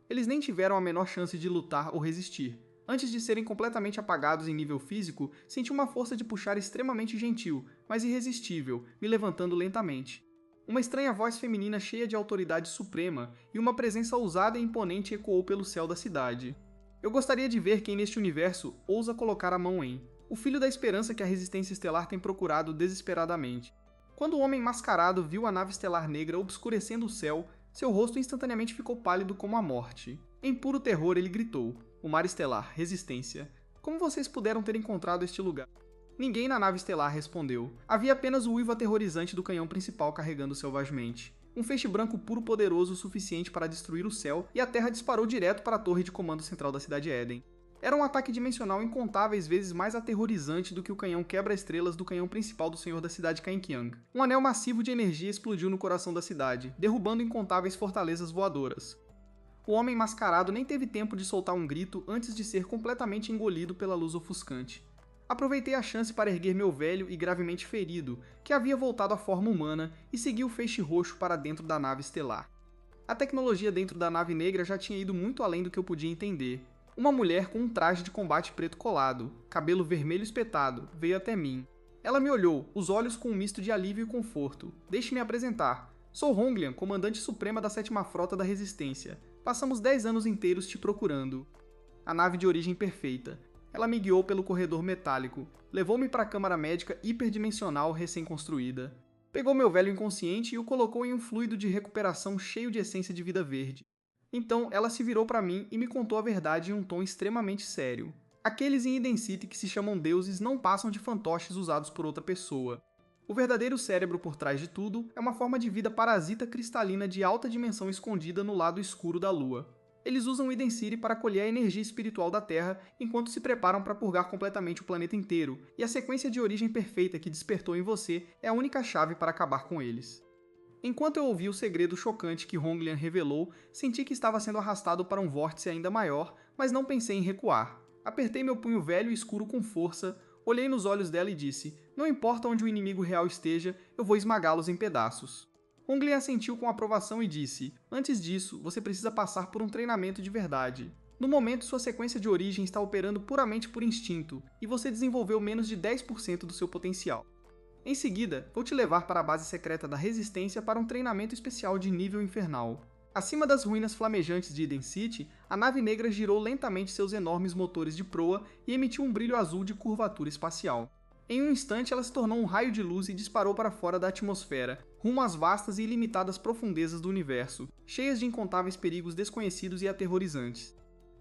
Eles nem tiveram a menor chance de lutar ou resistir. Antes de serem completamente apagados em nível físico, senti uma força de puxar extremamente gentil, mas irresistível, me levantando lentamente. Uma estranha voz feminina cheia de autoridade suprema e uma presença ousada e imponente ecoou pelo céu da cidade. Eu gostaria de ver quem neste universo ousa colocar a mão em o filho da esperança que a resistência estelar tem procurado desesperadamente. Quando o homem mascarado viu a nave estelar negra obscurecendo o céu, seu rosto instantaneamente ficou pálido como a morte. Em puro terror, ele gritou: "O mar estelar, resistência. Como vocês puderam ter encontrado este lugar?" Ninguém na nave estelar respondeu. Havia apenas o uivo aterrorizante do canhão principal carregando selvagemente. Um feixe branco puro poderoso o suficiente para destruir o céu, e a Terra disparou direto para a torre de comando central da cidade Éden. Era um ataque dimensional incontáveis vezes mais aterrorizante do que o canhão quebra-estrelas do canhão principal do senhor da cidade Kainkyang. Um anel massivo de energia explodiu no coração da cidade, derrubando incontáveis fortalezas voadoras. O homem mascarado nem teve tempo de soltar um grito antes de ser completamente engolido pela luz ofuscante. Aproveitei a chance para erguer meu velho e gravemente ferido, que havia voltado à forma humana, e segui o feixe roxo para dentro da nave estelar. A tecnologia dentro da nave negra já tinha ido muito além do que eu podia entender. Uma mulher com um traje de combate preto colado, cabelo vermelho espetado, veio até mim. Ela me olhou, os olhos com um misto de alívio e conforto. "Deixe-me apresentar. Sou Honglian, comandante suprema da 7ª Frota da Resistência. Passamos 10 anos inteiros te procurando." A nave de origem perfeita. Ela me guiou pelo corredor metálico, levou-me para a câmara médica hiperdimensional recém-construída. Pegou meu velho inconsciente e o colocou em um fluido de recuperação cheio de essência de vida verde. Então ela se virou para mim e me contou a verdade em um tom extremamente sério. Aqueles em Eden City que se chamam deuses não passam de fantoches usados por outra pessoa. O verdadeiro cérebro por trás de tudo é uma forma de vida parasita cristalina de alta dimensão escondida no lado escuro da Lua. Eles usam Eden City para colher a energia espiritual da Terra enquanto se preparam para purgar completamente o planeta inteiro, e a sequência de origem perfeita que despertou em você é a única chave para acabar com eles. Enquanto eu ouvi o segredo chocante que Honglian revelou, senti que estava sendo arrastado para um vórtice ainda maior, mas não pensei em recuar. Apertei meu punho velho e escuro com força, olhei nos olhos dela e disse: não importa onde o inimigo real esteja, eu vou esmagá-los em pedaços. Honglian assentiu com aprovação e disse: antes disso, você precisa passar por um treinamento de verdade. No momento, sua sequência de origem está operando puramente por instinto, e você desenvolveu menos de 10% do seu potencial. Em seguida, vou te levar para a base secreta da Resistência para um treinamento especial de nível infernal. Acima das ruínas flamejantes de Eden City, a nave negra girou lentamente seus enormes motores de proa e emitiu um brilho azul de curvatura espacial. Em um instante, ela se tornou um raio de luz e disparou para fora da atmosfera, rumo às vastas e ilimitadas profundezas do universo, cheias de incontáveis perigos desconhecidos e aterrorizantes.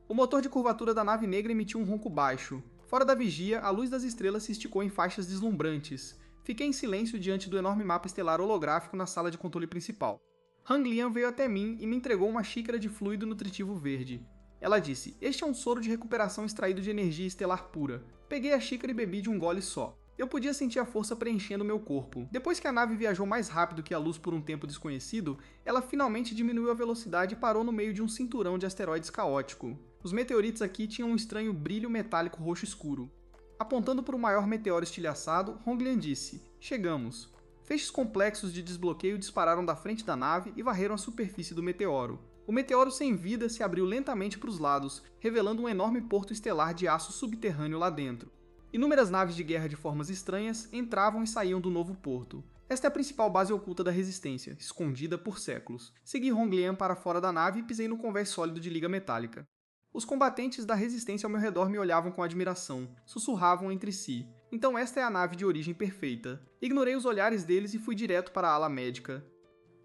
O motor de curvatura da nave negra emitiu um ronco baixo. Fora da vigia, a luz das estrelas se esticou em faixas deslumbrantes. Fiquei em silêncio diante do enorme mapa estelar holográfico na sala de controle principal. Honglian veio até mim e me entregou uma xícara de fluido nutritivo verde. Ela disse: este é um soro de recuperação extraído de energia estelar pura. Peguei a xícara e bebi de um gole só. Eu podia sentir a força preenchendo meu corpo. Depois que a nave viajou mais rápido que a luz por um tempo desconhecido, ela finalmente diminuiu a velocidade e parou no meio de um cinturão de asteroides caótico. Os meteoritos aqui tinham um estranho brilho metálico roxo escuro. Apontando para o maior meteoro estilhaçado, Honglian disse: chegamos. Feixes complexos de desbloqueio dispararam da frente da nave e varreram a superfície do meteoro. O meteoro sem vida se abriu lentamente para os lados, revelando um enorme porto estelar de aço subterrâneo lá dentro. Inúmeras naves de guerra de formas estranhas entravam e saíam do novo porto. Esta é a principal base oculta da Resistência, escondida por séculos. Segui Honglian para fora da nave e pisei no convés sólido de liga metálica. Os combatentes da Resistência ao meu redor me olhavam com admiração, sussurravam entre si. Então esta é a nave de origem perfeita. Ignorei os olhares deles e fui direto para a ala médica.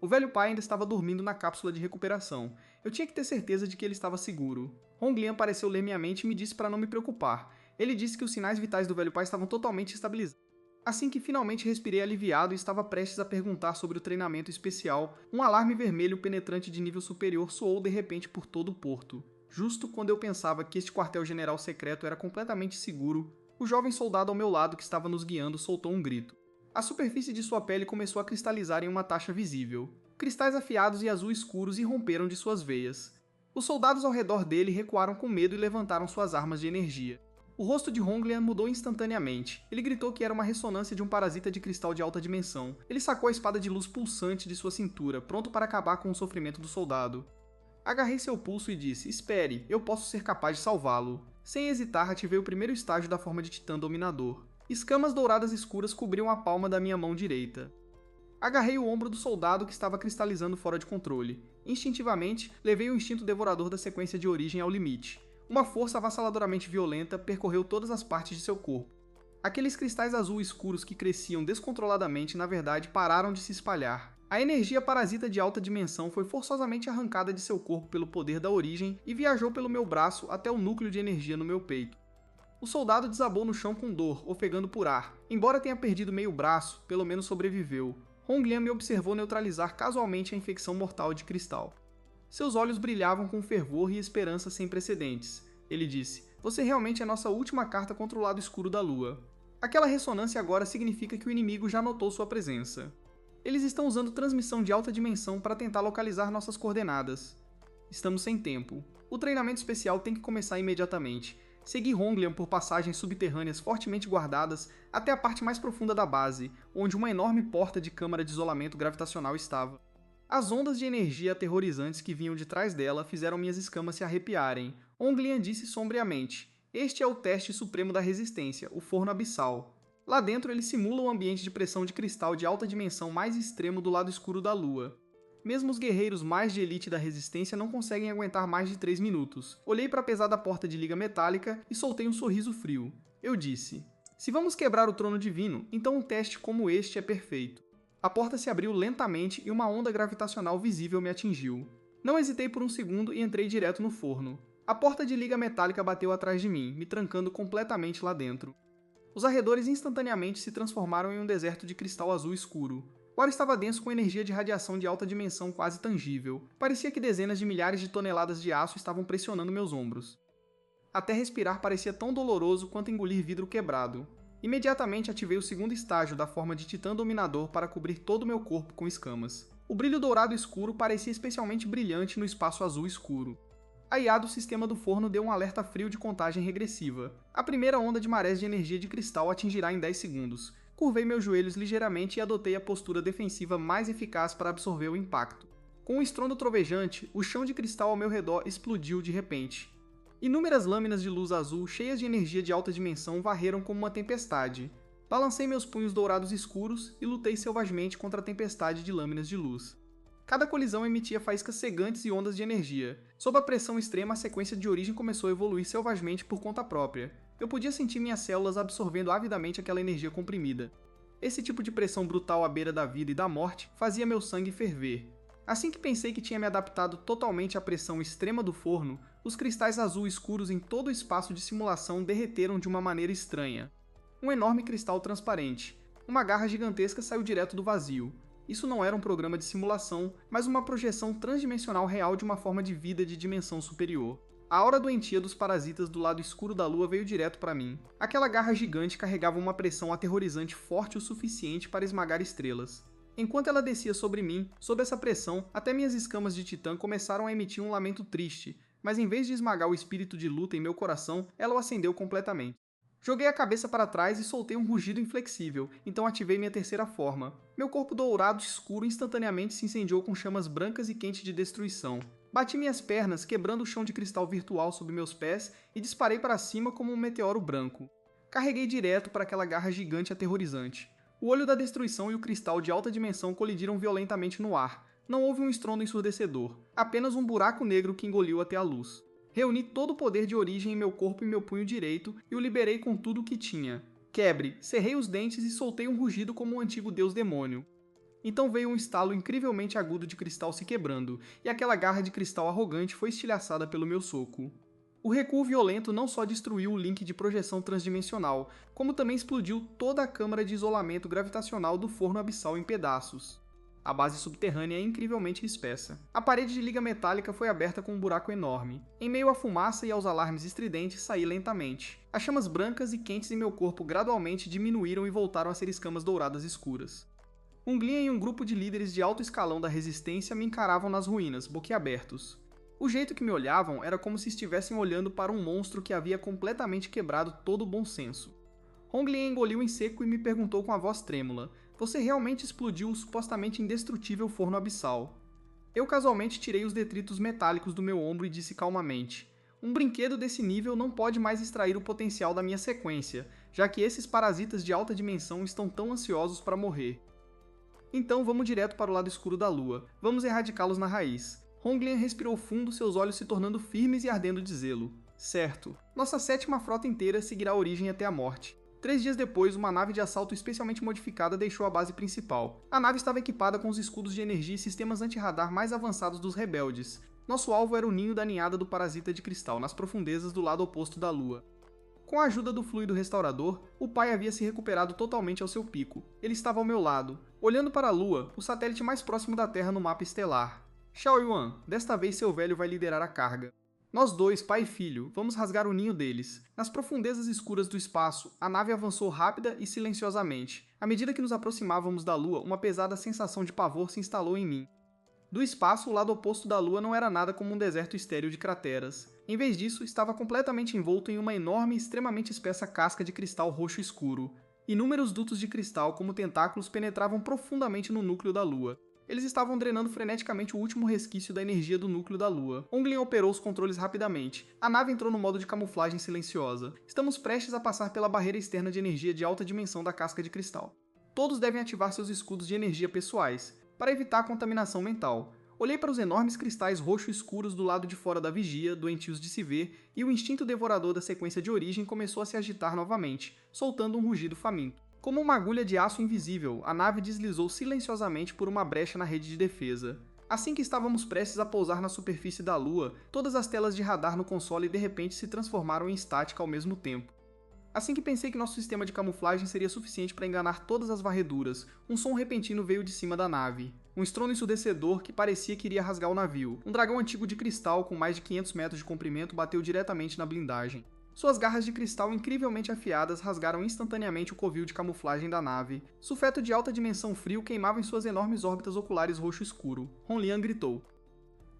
O velho pai ainda estava dormindo na cápsula de recuperação. Eu tinha que ter certeza de que ele estava seguro. Honglian pareceu ler minha mente e me disse para não me preocupar. Ele disse que os sinais vitais do velho pai estavam totalmente estabilizados. Assim que finalmente respirei aliviado e estava prestes a perguntar sobre o treinamento especial, um alarme vermelho penetrante de nível superior soou de repente por todo o porto. Justo quando eu pensava que este quartel-general secreto era completamente seguro, o jovem soldado ao meu lado que estava nos guiando soltou um grito. A superfície de sua pele começou a cristalizar em uma taxa visível. Cristais afiados e azul escuros irromperam de suas veias. Os soldados ao redor dele recuaram com medo e levantaram suas armas de energia. O rosto de Honglian mudou instantaneamente. Ele gritou que era uma ressonância de um parasita de cristal de alta dimensão. Ele sacou a espada de luz pulsante de sua cintura, pronto para acabar com o sofrimento do soldado. Agarrei seu pulso e disse: espere, eu posso ser capaz de salvá-lo. Sem hesitar, ativei o primeiro estágio da forma de Titã Dominador. Escamas douradas escuras cobriam a palma da minha mão direita. Agarrei o ombro do soldado que estava cristalizando fora de controle. Instintivamente, levei o instinto devorador da sequência de origem ao limite. Uma força avassaladoramente violenta percorreu todas as partes de seu corpo. Aqueles cristais azul escuros que cresciam descontroladamente, na verdade, pararam de se espalhar. A energia parasita de alta dimensão foi forçosamente arrancada de seu corpo pelo poder da origem e viajou pelo meu braço até o núcleo de energia no meu peito. O soldado desabou no chão com dor, ofegando por ar. Embora tenha perdido meio braço, pelo menos sobreviveu. Honglian me observou neutralizar casualmente a infecção mortal de cristal. Seus olhos brilhavam com fervor e esperança sem precedentes. Ele disse: você realmente é nossa última carta contra o lado escuro da Lua. Aquela ressonância agora significa que o inimigo já notou sua presença. Eles estão usando transmissão de alta dimensão para tentar localizar nossas coordenadas. Estamos sem tempo. O treinamento especial tem que começar imediatamente. Segui Honglian por passagens subterrâneas fortemente guardadas até a parte mais profunda da base, onde uma enorme porta de câmara de isolamento gravitacional estava. As ondas de energia aterrorizantes que vinham de trás dela fizeram minhas escamas se arrepiarem. Honglian disse sombriamente: este é o teste supremo da resistência, o forno abissal. Lá dentro ele simula o ambiente de pressão de cristal de alta dimensão mais extremo do lado escuro da Lua. Mesmo os guerreiros mais de elite da resistência não conseguem aguentar mais de 3 minutos. Olhei para a pesada porta de liga metálica e soltei um sorriso frio. Eu disse: se vamos quebrar o trono divino, então um teste como este é perfeito. A porta se abriu lentamente e uma onda gravitacional visível me atingiu. Não hesitei por um segundo e entrei direto no forno. A porta de liga metálica bateu atrás de mim, me trancando completamente lá dentro. Os arredores instantaneamente se transformaram em um deserto de cristal azul escuro. O ar estava denso com energia de radiação de alta dimensão quase tangível. Parecia que dezenas de milhares de toneladas de aço estavam pressionando meus ombros. Até respirar parecia tão doloroso quanto engolir vidro quebrado. Imediatamente ativei o segundo estágio da forma de Titã Dominador para cobrir todo o meu corpo com escamas. O brilho dourado escuro parecia especialmente brilhante no espaço azul escuro. A IA do sistema do forno deu um alerta frio de contagem regressiva. A primeira onda de marés de energia de cristal atingirá em 10 segundos. Curvei meus joelhos ligeiramente e adotei a postura defensiva mais eficaz para absorver o impacto. Com um estrondo trovejante, o chão de cristal ao meu redor explodiu de repente. Inúmeras lâminas de luz azul cheias de energia de alta dimensão varreram como uma tempestade. Balancei meus punhos dourados escuros e lutei selvagemente contra a tempestade de lâminas de luz. Cada colisão emitia faíscas cegantes e ondas de energia. Sob a pressão extrema, a sequência de origem começou a evoluir selvagemente por conta própria. Eu podia sentir minhas células absorvendo avidamente aquela energia comprimida. Esse tipo de pressão brutal à beira da vida e da morte fazia meu sangue ferver. Assim que pensei que tinha me adaptado totalmente à pressão extrema do forno, os cristais azul escuros em todo o espaço de simulação derreteram de uma maneira estranha. Um enorme cristal transparente. Uma garra gigantesca saiu direto do vazio. Isso não era um programa de simulação, mas uma projeção transdimensional real de uma forma de vida de dimensão superior. A aura doentia dos parasitas do lado escuro da lua veio direto para mim. Aquela garra gigante carregava uma pressão aterrorizante forte o suficiente para esmagar estrelas. Enquanto ela descia sobre mim, sob essa pressão, até minhas escamas de titã começaram a emitir um lamento triste, mas em vez de esmagar o espírito de luta em meu coração, ela o acendeu completamente. Joguei a cabeça para trás e soltei um rugido inflexível, então ativei minha terceira forma. Meu corpo dourado escuro instantaneamente se incendiou com chamas brancas e quentes de destruição. Bati minhas pernas, quebrando o chão de cristal virtual sob meus pés e disparei para cima como um meteoro branco. Carreguei direto para aquela garra gigante aterrorizante. O olho da destruição e o cristal de alta dimensão colidiram violentamente no ar. Não houve um estrondo ensurdecedor, apenas um buraco negro que engoliu até a luz. Reuni todo o poder de origem em meu corpo e meu punho direito e o liberei com tudo o que tinha. Quebre, cerrei os dentes e soltei um rugido como um antigo deus demônio. Então veio um estalo incrivelmente agudo de cristal se quebrando, e aquela garra de cristal arrogante foi estilhaçada pelo meu soco. O recuo violento não só destruiu o link de projeção transdimensional, como também explodiu toda a câmara de isolamento gravitacional do forno abissal em pedaços. A base subterrânea é incrivelmente espessa. A parede de liga metálica foi aberta com um buraco enorme. Em meio à fumaça e aos alarmes estridentes, saí lentamente. As chamas brancas e quentes em meu corpo gradualmente diminuíram e voltaram a ser escamas douradas escuras. Um Glien e um grupo de líderes de alto escalão da resistência me encaravam nas ruínas, boquiabertos. O jeito que me olhavam era como se estivessem olhando para um monstro que havia completamente quebrado todo o bom senso. Honglien engoliu em seco e me perguntou com a voz trêmula: "Você realmente explodiu o supostamente indestrutível forno abissal?" Eu casualmente tirei os detritos metálicos do meu ombro e disse calmamente: "Um brinquedo desse nível não pode mais extrair o potencial da minha sequência, já que esses parasitas de alta dimensão estão tão ansiosos para morrer. Então vamos direto para o lado escuro da lua. Vamos erradicá-los na raiz." Honglien respirou fundo, seus olhos se tornando firmes e ardendo de zelo. "Certo. Nossa sétima frota inteira seguirá a origem até a morte." 3 dias depois, uma nave de assalto especialmente modificada deixou a base principal. A nave estava equipada com os escudos de energia e sistemas anti-radar mais avançados dos rebeldes. Nosso alvo era o ninho da ninhada do parasita de cristal, nas profundezas do lado oposto da lua. Com a ajuda do fluido restaurador, o pai havia se recuperado totalmente ao seu pico. Ele estava ao meu lado, olhando para a lua, o satélite mais próximo da Terra no mapa estelar. "Xiao Yuan, desta vez seu velho vai liderar a carga. Nós dois, pai e filho, vamos rasgar o ninho deles." Nas profundezas escuras do espaço, a nave avançou rápida e silenciosamente. À medida que nos aproximávamos da Lua, uma pesada sensação de pavor se instalou em mim. Do espaço, o lado oposto da Lua não era nada como um deserto estéril de crateras. Em vez disso, estava completamente envolto em uma enorme e extremamente espessa casca de cristal roxo escuro. Inúmeros dutos de cristal, como tentáculos, penetravam profundamente no núcleo da Lua. Eles estavam drenando freneticamente o último resquício da energia do núcleo da Lua. Honglien operou os controles rapidamente. A nave entrou no modo de camuflagem silenciosa. Estamos prestes a passar pela barreira externa de energia de alta dimensão da casca de cristal. Todos devem ativar seus escudos de energia pessoais, para evitar a contaminação mental. Olhei para os enormes cristais roxo escuros do lado de fora da vigia, doentios de se ver, e o instinto devorador da sequência de origem começou a se agitar novamente, soltando um rugido faminto. Como uma agulha de aço invisível, a nave deslizou silenciosamente por uma brecha na rede de defesa. Assim que estávamos prestes a pousar na superfície da Lua, todas as telas de radar no console de repente se transformaram em estática ao mesmo tempo. Assim que pensei que nosso sistema de camuflagem seria suficiente para enganar todas as varreduras, um som repentino veio de cima da nave. Um estrondo ensurdecedor que parecia que iria rasgar o navio. Um dragão antigo de cristal com mais de 500 metros de comprimento bateu diretamente na blindagem. Suas garras de cristal incrivelmente afiadas rasgaram instantaneamente o covil de camuflagem da nave. Sulfeto de alta dimensão frio queimava em suas enormes órbitas oculares roxo escuro. Honlian gritou.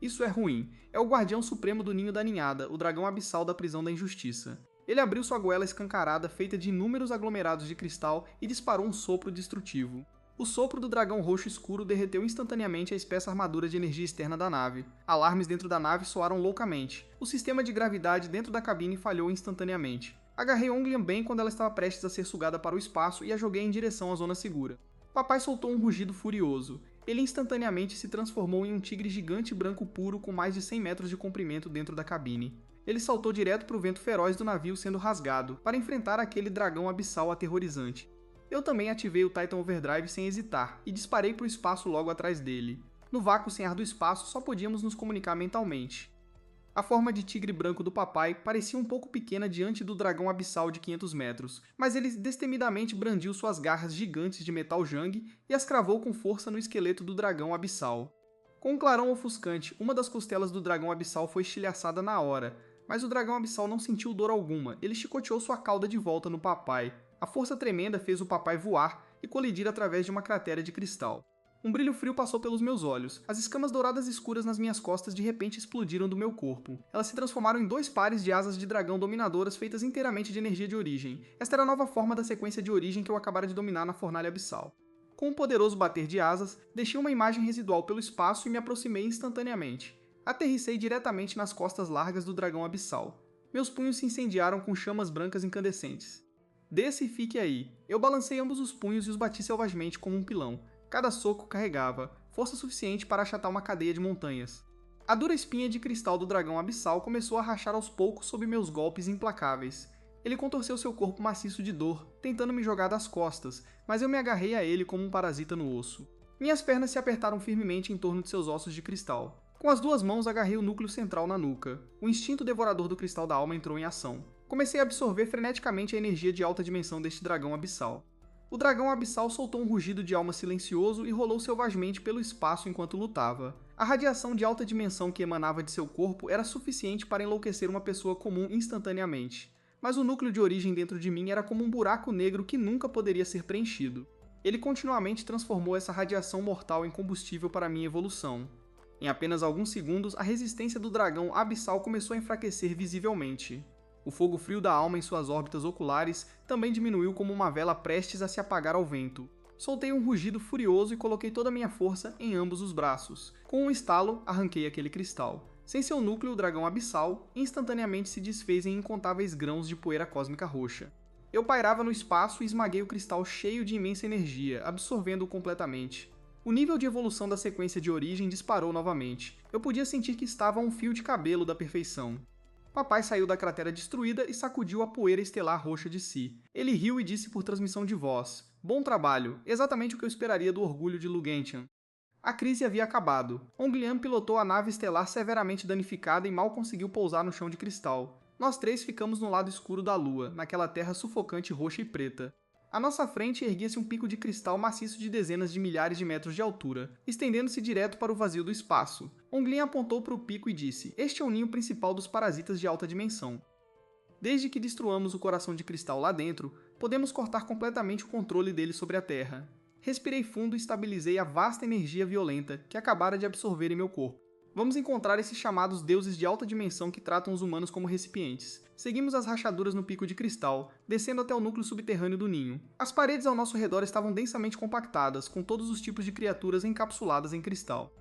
Isso é ruim. É o guardião supremo do Ninho da Ninhada, o dragão abissal da prisão da injustiça. Ele abriu sua goela escancarada feita de inúmeros aglomerados de cristal e disparou um sopro destrutivo. O sopro do dragão roxo escuro derreteu instantaneamente a espessa armadura de energia externa da nave. Alarmes dentro da nave soaram loucamente. O sistema de gravidade dentro da cabine falhou instantaneamente. Agarrei Honglian bem quando ela estava prestes a ser sugada para o espaço e a joguei em direção à zona segura. Papai soltou um rugido furioso. Ele instantaneamente se transformou em um tigre gigante branco puro com mais de 100 metros de comprimento dentro da cabine. Ele saltou direto para o vento feroz do navio sendo rasgado, para enfrentar aquele dragão abissal aterrorizante. Eu também ativei o Titan Overdrive sem hesitar, e disparei para o espaço logo atrás dele. No vácuo sem ar do espaço, só podíamos nos comunicar mentalmente. A forma de tigre branco do papai parecia um pouco pequena diante do dragão abissal de 500 metros, mas ele destemidamente brandiu suas garras gigantes de metal Jang e as cravou com força no esqueleto do dragão abissal. Com um clarão ofuscante, uma das costelas do dragão abissal foi estilhaçada na hora, mas o dragão abissal não sentiu dor alguma, ele chicoteou sua cauda de volta no papai. A força tremenda fez o papai voar e colidir através de uma cratera de cristal. Um brilho frio passou pelos meus olhos. As escamas douradas escuras nas minhas costas de repente explodiram do meu corpo. Elas se transformaram em 2 pares de asas de dragão dominadoras feitas inteiramente de energia de origem. Esta era a nova forma da sequência de origem que eu acabara de dominar na fornalha abissal. Com um poderoso bater de asas, deixei uma imagem residual pelo espaço e me aproximei instantaneamente. Aterrissei diretamente nas costas largas do dragão abissal. Meus punhos se incendiaram com chamas brancas incandescentes. Desça e fique aí. Eu balancei ambos os punhos e os bati selvagemente como um pilão. Cada soco carregava, força suficiente para achatar uma cadeia de montanhas. A dura espinha de cristal do dragão abissal começou a rachar aos poucos sob meus golpes implacáveis. Ele contorceu seu corpo maciço de dor, tentando me jogar das costas, mas eu me agarrei a ele como um parasita no osso. Minhas pernas se apertaram firmemente em torno de seus ossos de cristal. Com as 2 mãos agarrei o núcleo central na nuca. O instinto devorador do cristal da alma entrou em ação. Comecei a absorver freneticamente a energia de alta dimensão deste dragão abissal. O dragão abissal soltou um rugido de alma silencioso e rolou selvagemente pelo espaço enquanto lutava. A radiação de alta dimensão que emanava de seu corpo era suficiente para enlouquecer uma pessoa comum instantaneamente. Mas o núcleo de origem dentro de mim era como um buraco negro que nunca poderia ser preenchido. Ele continuamente transformou essa radiação mortal em combustível para minha evolução. Em apenas alguns segundos, a resistência do dragão abissal começou a enfraquecer visivelmente. O fogo frio da alma em suas órbitas oculares também diminuiu como uma vela prestes a se apagar ao vento. Soltei um rugido furioso e coloquei toda a minha força em ambos os braços. Com um estalo, arranquei aquele cristal. Sem seu núcleo, o dragão abissal instantaneamente se desfez em incontáveis grãos de poeira cósmica roxa. Eu pairava no espaço e esmaguei o cristal cheio de imensa energia, absorvendo-o completamente. O nível de evolução da sequência de origem disparou novamente. Eu podia sentir que estava a um fio de cabelo da perfeição. Papai saiu da cratera destruída e sacudiu a poeira estelar roxa de si. Ele riu e disse por transmissão de voz: "Bom trabalho, exatamente o que eu esperaria do orgulho de Lugentian." A crise havia acabado. Honglian pilotou a nave estelar severamente danificada e mal conseguiu pousar no chão de cristal. Nós 3 ficamos no lado escuro da Lua, naquela terra sufocante roxa e preta. À nossa frente erguia-se um pico de cristal maciço de dezenas de milhares de metros de altura, estendendo-se direto para o vazio do espaço. Honglian apontou para o pico e disse: "Este é o ninho principal dos parasitas de alta dimensão. Desde que destruamos o coração de cristal lá dentro, podemos cortar completamente o controle dele sobre a Terra." Respirei fundo e estabilizei a vasta energia violenta que acabara de absorver em meu corpo. Vamos encontrar esses chamados deuses de alta dimensão que tratam os humanos como recipientes. Seguimos as rachaduras no pico de cristal, descendo até o núcleo subterrâneo do ninho. As paredes ao nosso redor estavam densamente compactadas, com todos os tipos de criaturas encapsuladas em cristal.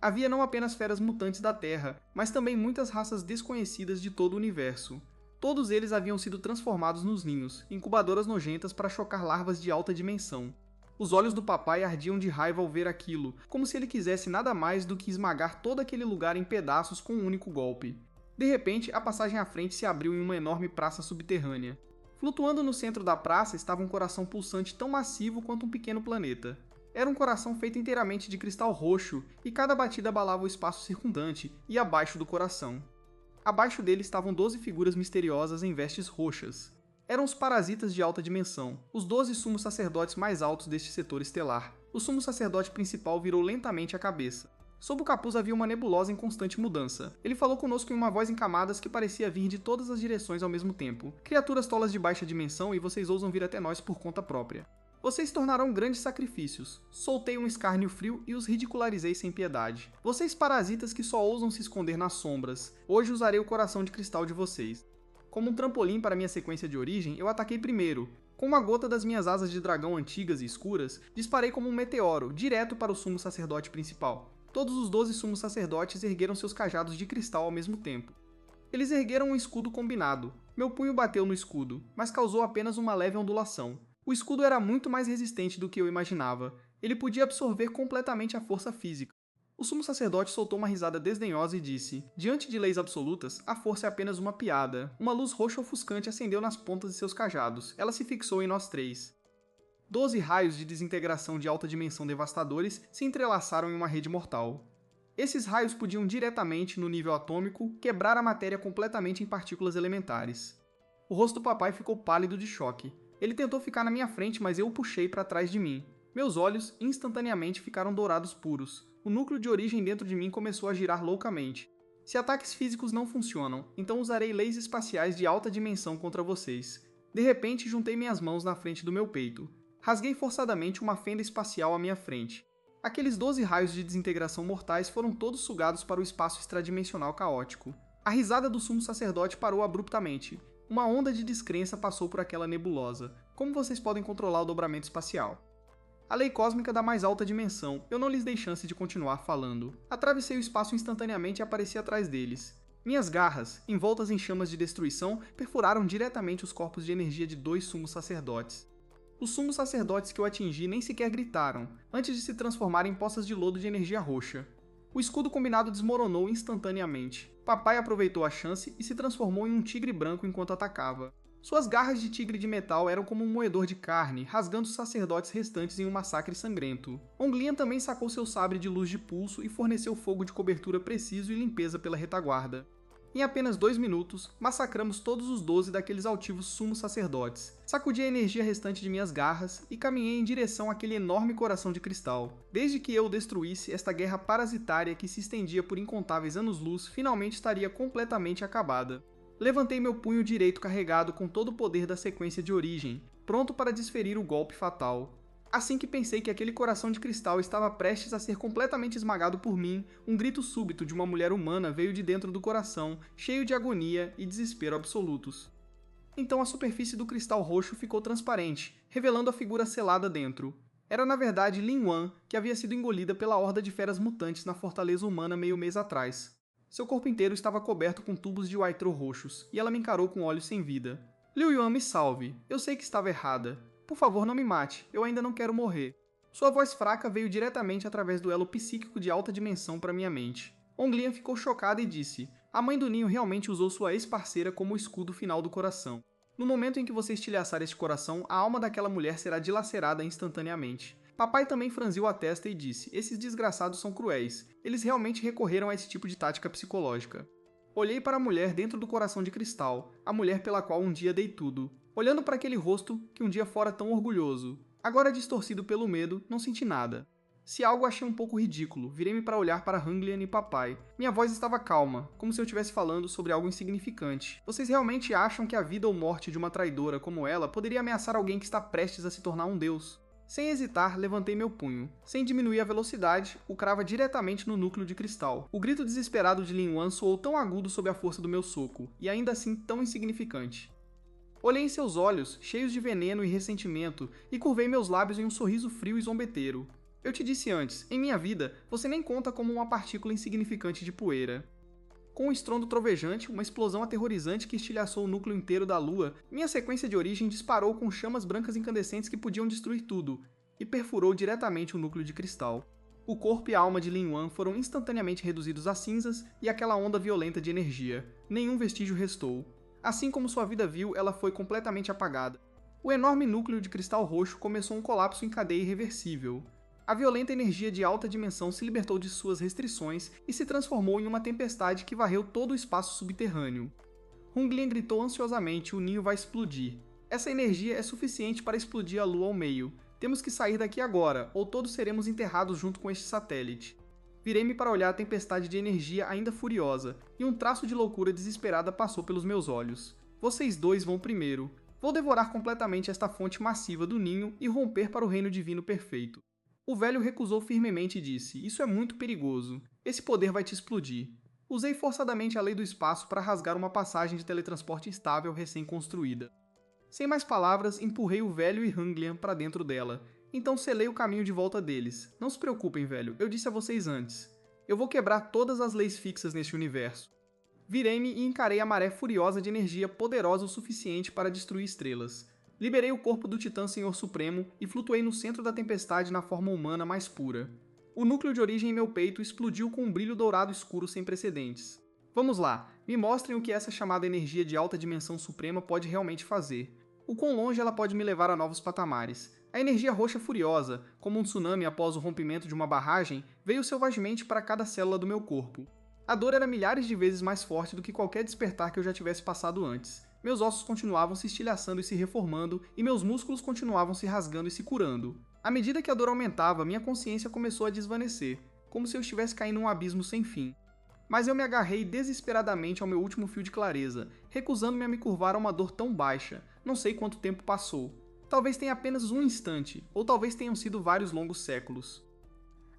Havia não apenas feras mutantes da Terra, mas também muitas raças desconhecidas de todo o universo. Todos eles haviam sido transformados nos ninhos, incubadoras nojentas para chocar larvas de alta dimensão. Os olhos do papai ardiam de raiva ao ver aquilo, como se ele quisesse nada mais do que esmagar todo aquele lugar em pedaços com um único golpe. De repente, a passagem à frente se abriu em uma enorme praça subterrânea. Flutuando no centro da praça estava um coração pulsante tão massivo quanto um pequeno planeta. Era um coração feito inteiramente de cristal roxo, e cada batida abalava o espaço circundante e abaixo do coração. Abaixo dele estavam 12 figuras misteriosas em vestes roxas. Eram os parasitas de alta dimensão, os 12 sumos sacerdotes mais altos deste setor estelar. O sumo sacerdote principal virou lentamente a cabeça. Sob o capuz havia uma nebulosa em constante mudança. Ele falou conosco em uma voz em camadas que parecia vir de todas as direções ao mesmo tempo. Criaturas tolas de baixa dimensão, e vocês ousam vir até nós por conta própria. Vocês tornarão grandes sacrifícios. Soltei um escárnio frio e os ridicularizei sem piedade. Vocês parasitas que só ousam se esconder nas sombras. Hoje usarei o coração de cristal de vocês. Como um trampolim para minha sequência de origem, eu ataquei primeiro. Com uma gota das minhas asas de dragão antigas e escuras, disparei como um meteoro, direto para o sumo sacerdote principal. Todos os 12 sumos sacerdotes ergueram seus cajados de cristal ao mesmo tempo. Eles ergueram um escudo combinado. Meu punho bateu no escudo, mas causou apenas uma leve ondulação. O escudo era muito mais resistente do que eu imaginava. Ele podia absorver completamente a força física. O sumo sacerdote soltou uma risada desdenhosa e disse: diante de leis absolutas, a força é apenas uma piada. Uma luz roxa ofuscante acendeu nas pontas de seus cajados. Ela se fixou em nós três. 12 raios de desintegração de alta dimensão devastadores se entrelaçaram em uma rede mortal. Esses raios podiam diretamente, no nível atômico, quebrar a matéria completamente em partículas elementares. O rosto do papai ficou pálido de choque. Ele tentou ficar na minha frente, mas eu o puxei para trás de mim. Meus olhos instantaneamente ficaram dourados puros. O núcleo de origem dentro de mim começou a girar loucamente. Se ataques físicos não funcionam, então usarei leis espaciais de alta dimensão contra vocês. De repente, juntei minhas mãos na frente do meu peito. Rasguei forçadamente uma fenda espacial à minha frente. Aqueles 12 raios de desintegração mortais foram todos sugados para o espaço extradimensional caótico. A risada do sumo sacerdote parou abruptamente. Uma onda de descrença passou por aquela nebulosa. Como vocês podem controlar o dobramento espacial? A lei cósmica da mais alta dimensão. Eu não lhes dei chance de continuar falando. Atravessei o espaço instantaneamente e apareci atrás deles. Minhas garras, envoltas em chamas de destruição, perfuraram diretamente os corpos de energia de 2 sumos sacerdotes. Os sumos sacerdotes que eu atingi nem sequer gritaram, antes de se transformarem em poças de lodo de energia roxa. O escudo combinado desmoronou instantaneamente. Papai aproveitou a chance e se transformou em um tigre branco enquanto atacava. Suas garras de tigre de metal eram como um moedor de carne, rasgando os sacerdotes restantes em um massacre sangrento. Onglian também sacou seu sabre de luz de pulso e forneceu fogo de cobertura preciso e limpeza pela retaguarda. Em apenas 2 minutos, massacramos todos os 12 daqueles altivos sumos sacerdotes. Sacudi a energia restante de minhas garras e caminhei em direção àquele enorme coração de cristal. Desde que eu o destruísse, esta guerra parasitária que se estendia por incontáveis anos-luz finalmente estaria completamente acabada. Levantei meu punho direito carregado com todo o poder da sequência de origem, pronto para desferir o golpe fatal. Assim que pensei que aquele coração de cristal estava prestes a ser completamente esmagado por mim, um grito súbito de uma mulher humana veio de dentro do coração, cheio de agonia e desespero absolutos. Então a superfície do cristal roxo ficou transparente, revelando a figura selada dentro. Era na verdade Lin Wan, que havia sido engolida pela horda de feras mutantes na fortaleza humana meio mês atrás. Seu corpo inteiro estava coberto com tubos de Waitro roxos, e ela me encarou com olhos sem vida. Liu Yuan, me salve. Eu sei que estava errada. Por favor, não me mate. Eu ainda não quero morrer. Sua voz fraca veio diretamente através do elo psíquico de alta dimensão para minha mente. Onglian ficou chocada e disse: a mãe do ninho realmente usou sua ex-parceira como o escudo final do coração. No momento em que você estilhaçar este coração, a alma daquela mulher será dilacerada instantaneamente. Papai também franziu a testa e disse: esses desgraçados são cruéis. Eles realmente recorreram a esse tipo de tática psicológica. Olhei para a mulher dentro do coração de cristal, a mulher pela qual um dia dei tudo. Olhando para aquele rosto que um dia fora tão orgulhoso. Agora distorcido pelo medo, não senti nada. Se algo achei um pouco ridículo, virei-me para olhar para Hanglian e papai. Minha voz estava calma, como se eu estivesse falando sobre algo insignificante. Vocês realmente acham que a vida ou morte de uma traidora como ela poderia ameaçar alguém que está prestes a se tornar um deus? Sem hesitar, levantei meu punho. Sem diminuir a velocidade, o crava diretamente no núcleo de cristal. O grito desesperado de Lin Wan soou tão agudo sob a força do meu soco, e ainda assim tão insignificante. Olhei em seus olhos, cheios de veneno e ressentimento, e curvei meus lábios em um sorriso frio e zombeteiro. Eu te disse antes, em minha vida, você nem conta como uma partícula insignificante de poeira. Com um estrondo trovejante, uma explosão aterrorizante que estilhaçou o núcleo inteiro da Lua, minha sequência de origem disparou com chamas brancas incandescentes que podiam destruir tudo, e perfurou diretamente o núcleo de cristal. O corpo e a alma de Lin Wan foram instantaneamente reduzidos a cinzas e aquela onda violenta de energia. Nenhum vestígio restou. Assim como sua vida viu, ela foi completamente apagada. O enorme núcleo de cristal roxo começou um colapso em cadeia irreversível. A violenta energia de alta dimensão se libertou de suas restrições e se transformou em uma tempestade que varreu todo o espaço subterrâneo. Hunglian gritou ansiosamente: o ninho vai explodir. Essa energia é suficiente para explodir a Lua ao meio. Temos que sair daqui agora, ou todos seremos enterrados junto com este satélite. Virei-me para olhar a tempestade de energia ainda furiosa, e um traço de loucura desesperada passou pelos meus olhos. Vocês dois vão primeiro. Vou devorar completamente esta fonte massiva do ninho e romper para o reino divino perfeito. O velho recusou firmemente e disse: isso é muito perigoso. Esse poder vai te explodir. Usei forçadamente a lei do espaço para rasgar uma passagem de teletransporte estável recém-construída. Sem mais palavras, empurrei o velho e Hunglian para dentro dela. Então selei o caminho de volta deles. Não se preocupem, velho, eu disse a vocês antes. Eu vou quebrar todas as leis fixas neste universo. Virei-me e encarei a maré furiosa de energia poderosa o suficiente para destruir estrelas. Liberei o corpo do Titã Senhor Supremo e flutuei no centro da tempestade na forma humana mais pura. O núcleo de origem em meu peito explodiu com um brilho dourado escuro sem precedentes. Vamos lá, me mostrem o que essa chamada energia de alta dimensão suprema pode realmente fazer. O quão longe ela pode me levar a novos patamares. A energia roxa furiosa, como um tsunami após o rompimento de uma barragem, veio selvagemente para cada célula do meu corpo. A dor era milhares de vezes mais forte do que qualquer despertar que eu já tivesse passado antes. Meus ossos continuavam se estilhaçando e se reformando, e meus músculos continuavam se rasgando e se curando. À medida que a dor aumentava, minha consciência começou a desvanecer, como se eu estivesse caindo em um abismo sem fim. Mas eu me agarrei desesperadamente ao meu último fio de clareza, recusando-me a me curvar a uma dor tão baixa. Não sei quanto tempo passou. Talvez tenha apenas um instante, ou talvez tenham sido vários longos séculos.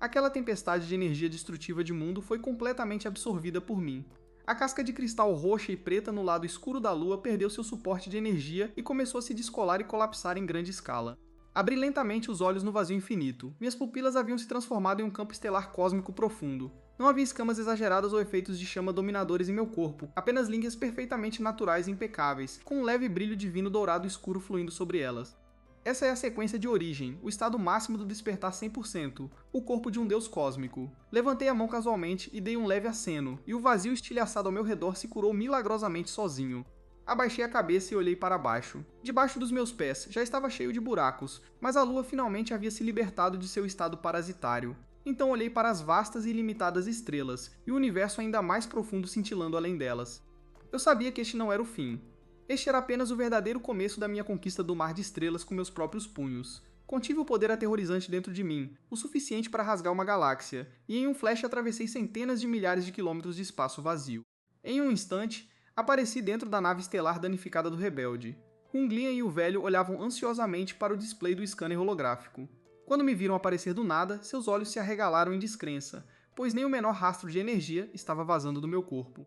Aquela tempestade de energia destrutiva de mundo foi completamente absorvida por mim. A casca de cristal roxa e preta no lado escuro da Lua perdeu seu suporte de energia e começou a se descolar e colapsar em grande escala. Abri lentamente os olhos no vazio infinito. Minhas pupilas haviam se transformado em um campo estelar cósmico profundo. Não havia escamas exageradas ou efeitos de chama dominadores em meu corpo, apenas linhas perfeitamente naturais e impecáveis, com um leve brilho divino dourado escuro fluindo sobre elas. Essa é a sequência de origem, o estado máximo do despertar 100%, o corpo de um deus cósmico. Levantei a mão casualmente e dei um leve aceno, e o vazio estilhaçado ao meu redor se curou milagrosamente sozinho. Abaixei a cabeça e olhei para baixo. Debaixo dos meus pés já estava cheio de buracos, mas a Lua finalmente havia se libertado de seu estado parasitário. Então olhei para as vastas e ilimitadas estrelas, e o universo ainda mais profundo cintilando além delas. Eu sabia que este não era o fim. Este era apenas o verdadeiro começo da minha conquista do mar de estrelas com meus próprios punhos. Contive o poder aterrorizante dentro de mim, o suficiente para rasgar uma galáxia, e em um flash atravessei centenas de milhares de quilômetros de espaço vazio. Em um instante, apareci dentro da nave estelar danificada do rebelde. Hunglian e o velho olhavam ansiosamente para o display do scanner holográfico. Quando me viram aparecer do nada, seus olhos se arregalaram em descrença, pois nem o menor rastro de energia estava vazando do meu corpo.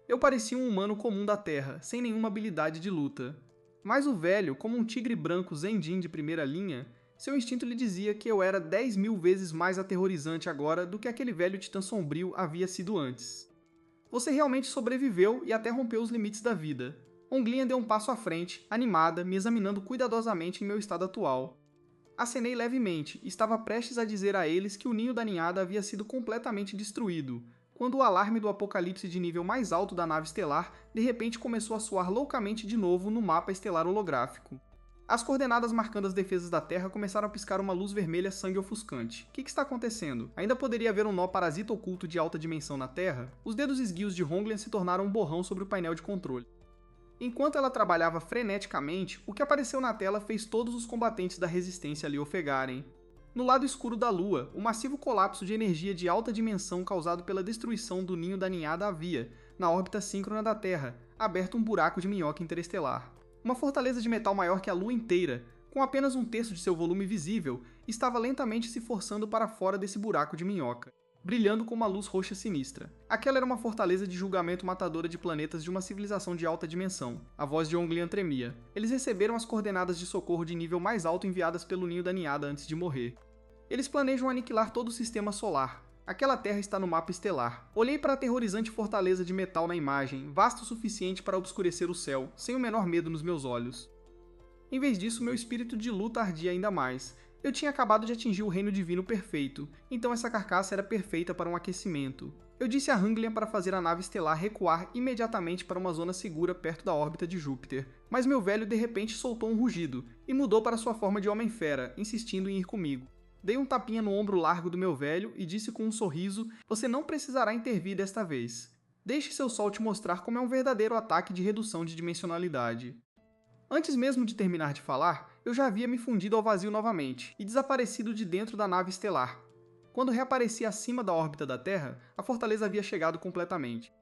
Eu parecia um humano comum da Terra, sem nenhuma habilidade de luta. Mas o velho, como um tigre branco Zendin de primeira linha, seu instinto lhe dizia que eu era 10.000 vezes mais aterrorizante agora do que aquele velho titã sombrio havia sido antes. Você realmente sobreviveu e até rompeu os limites da vida. Hunglian deu um passo à frente, animada, me examinando cuidadosamente em meu estado atual. Acenei levemente e estava prestes a dizer a eles que o ninho da ninhada havia sido completamente destruído, quando o alarme do apocalipse de nível mais alto da nave estelar de repente começou a soar loucamente de novo no mapa estelar holográfico. As coordenadas marcando as defesas da Terra começaram a piscar uma luz vermelha sangue ofuscante. O que está acontecendo? Ainda poderia haver um nó parasita oculto de alta dimensão na Terra? Os dedos esguios de Hunglian se tornaram um borrão sobre o painel de controle. Enquanto ela trabalhava freneticamente, o que apareceu na tela fez todos os combatentes da resistência ali ofegarem. No lado escuro da Lua, o massivo colapso de energia de alta dimensão causado pela destruição do ninho da ninhada havia, na órbita síncrona da Terra, aberto um buraco de minhoca interestelar. Uma fortaleza de metal maior que a Lua inteira, com apenas um terço de seu volume visível, estava lentamente se forçando para fora desse buraco de minhoca, brilhando com uma luz roxa sinistra. Aquela era uma fortaleza de julgamento matadora de planetas de uma civilização de alta dimensão. A voz de Hunglian tremia. Eles receberam as coordenadas de socorro de nível mais alto enviadas pelo ninho da ninhada antes de morrer. Eles planejam aniquilar todo o sistema solar. Aquela Terra está no mapa estelar. Olhei para a aterrorizante fortaleza de metal na imagem, vasta o suficiente para obscurecer o céu, sem o menor medo nos meus olhos. Em vez disso, meu espírito de luta ardia ainda mais. Eu tinha acabado de atingir o reino divino perfeito, então essa carcaça era perfeita para um aquecimento. Eu disse a Hunglian para fazer a nave estelar recuar imediatamente para uma zona segura perto da órbita de Júpiter, mas meu velho de repente soltou um rugido e mudou para sua forma de homem-fera, insistindo em ir comigo. Dei um tapinha no ombro largo do meu velho e disse com um sorriso: "Você não precisará intervir desta vez. Deixe seu sol te mostrar como é um verdadeiro ataque de redução de dimensionalidade." Antes mesmo de terminar de falar, eu já havia me fundido ao vazio novamente e desaparecido de dentro da nave estelar. Quando reapareci acima da órbita da Terra, a fortaleza havia chegado completamente.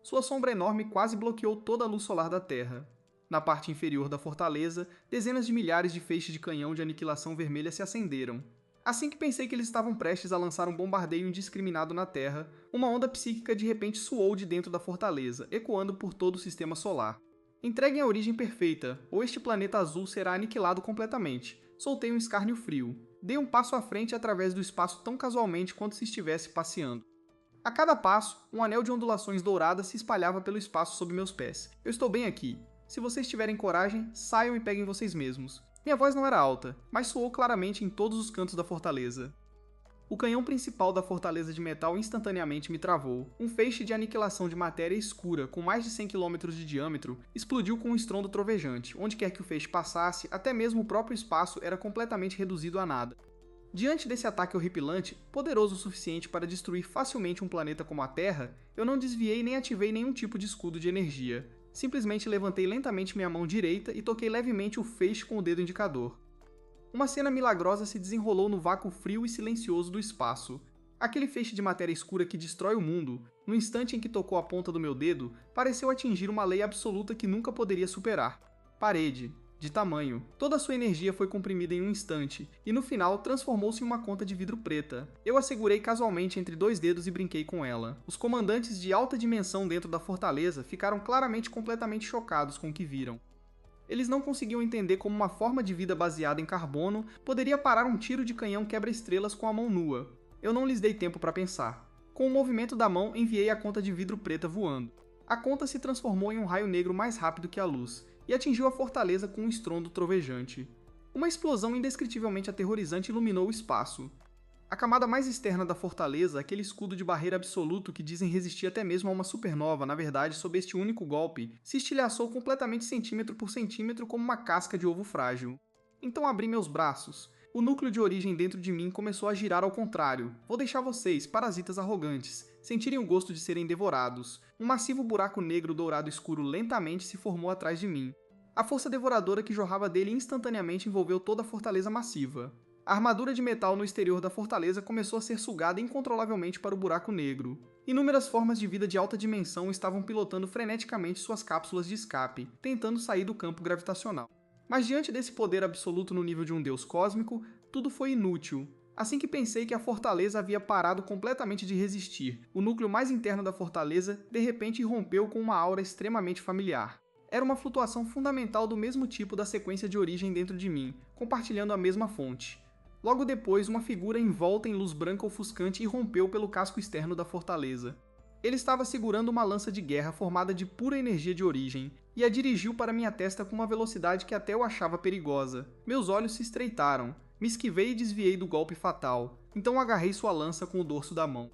Sua sombra enorme quase bloqueou toda a luz solar da Terra. Na parte inferior da fortaleza, dezenas de milhares de feixes de canhão de aniquilação vermelha se acenderam. Assim que pensei que eles estavam prestes a lançar um bombardeio indiscriminado na Terra, uma onda psíquica de repente soou de dentro da fortaleza, ecoando por todo o sistema solar. Entreguem a origem perfeita, ou este planeta azul será aniquilado completamente. Soltei um escárnio frio. Dei um passo à frente através do espaço tão casualmente quanto se estivesse passeando. A cada passo, um anel de ondulações douradas se espalhava pelo espaço sob meus pés. Eu estou bem aqui. Se vocês tiverem coragem, saiam e peguem vocês mesmos. Minha voz não era alta, mas soou claramente em todos os cantos da fortaleza. O canhão principal da fortaleza de metal instantaneamente me travou. Um feixe de aniquilação de matéria escura, com mais de 100 km de diâmetro, explodiu com um estrondo trovejante. Onde quer que o feixe passasse, até mesmo o próprio espaço era completamente reduzido a nada. Diante desse ataque horripilante, poderoso o suficiente para destruir facilmente um planeta como a Terra, eu não desviei nem ativei nenhum tipo de escudo de energia. Simplesmente levantei lentamente minha mão direita e toquei levemente o feixe com o dedo indicador. Uma cena milagrosa se desenrolou no vácuo frio e silencioso do espaço. Aquele feixe de matéria escura que destrói o mundo, no instante em que tocou a ponta do meu dedo, pareceu atingir uma lei absoluta que nunca poderia superar. Parede. De tamanho. Toda a sua energia foi comprimida em um instante, e no final transformou-se em uma conta de vidro preta. Eu a segurei casualmente entre dois dedos e brinquei com ela. Os comandantes de alta dimensão dentro da fortaleza ficaram claramente completamente chocados com o que viram. Eles não conseguiam entender como uma forma de vida baseada em carbono poderia parar um tiro de canhão quebra-estrelas com a mão nua. Eu não lhes dei tempo para pensar. Com o movimento da mão, enviei a conta de vidro preta voando. A conta se transformou em um raio negro mais rápido que a luz, e atingiu a fortaleza com um estrondo trovejante. Uma explosão indescritivelmente aterrorizante iluminou o espaço. A camada mais externa da fortaleza, aquele escudo de barreira absoluto que dizem resistir até mesmo a uma supernova, na verdade, sob este único golpe, se estilhaçou completamente centímetro por centímetro como uma casca de ovo frágil. Então abri meus braços. O núcleo de origem dentro de mim começou a girar ao contrário. Vou deixar vocês, parasitas arrogantes, sentirem o gosto de serem devorados. Um massivo buraco negro dourado escuro lentamente se formou atrás de mim. A força devoradora que jorrava dele instantaneamente envolveu toda a fortaleza massiva. A armadura de metal no exterior da fortaleza começou a ser sugada incontrolavelmente para o buraco negro. Inúmeras formas de vida de alta dimensão estavam pilotando freneticamente suas cápsulas de escape, tentando sair do campo gravitacional. Mas diante desse poder absoluto no nível de um deus cósmico, tudo foi inútil. Assim que pensei que a fortaleza havia parado completamente de resistir, o núcleo mais interno da fortaleza de repente irrompeu com uma aura extremamente familiar. Era uma flutuação fundamental do mesmo tipo da sequência de origem dentro de mim, compartilhando a mesma fonte. Logo depois, uma figura envolta em luz branca ofuscante irrompeu pelo casco externo da fortaleza. Ele estava segurando uma lança de guerra formada de pura energia de origem, e a dirigiu para minha testa com uma velocidade que até eu achava perigosa. Meus olhos se estreitaram, me esquivei e desviei do golpe fatal, então agarrei sua lança com o dorso da mão.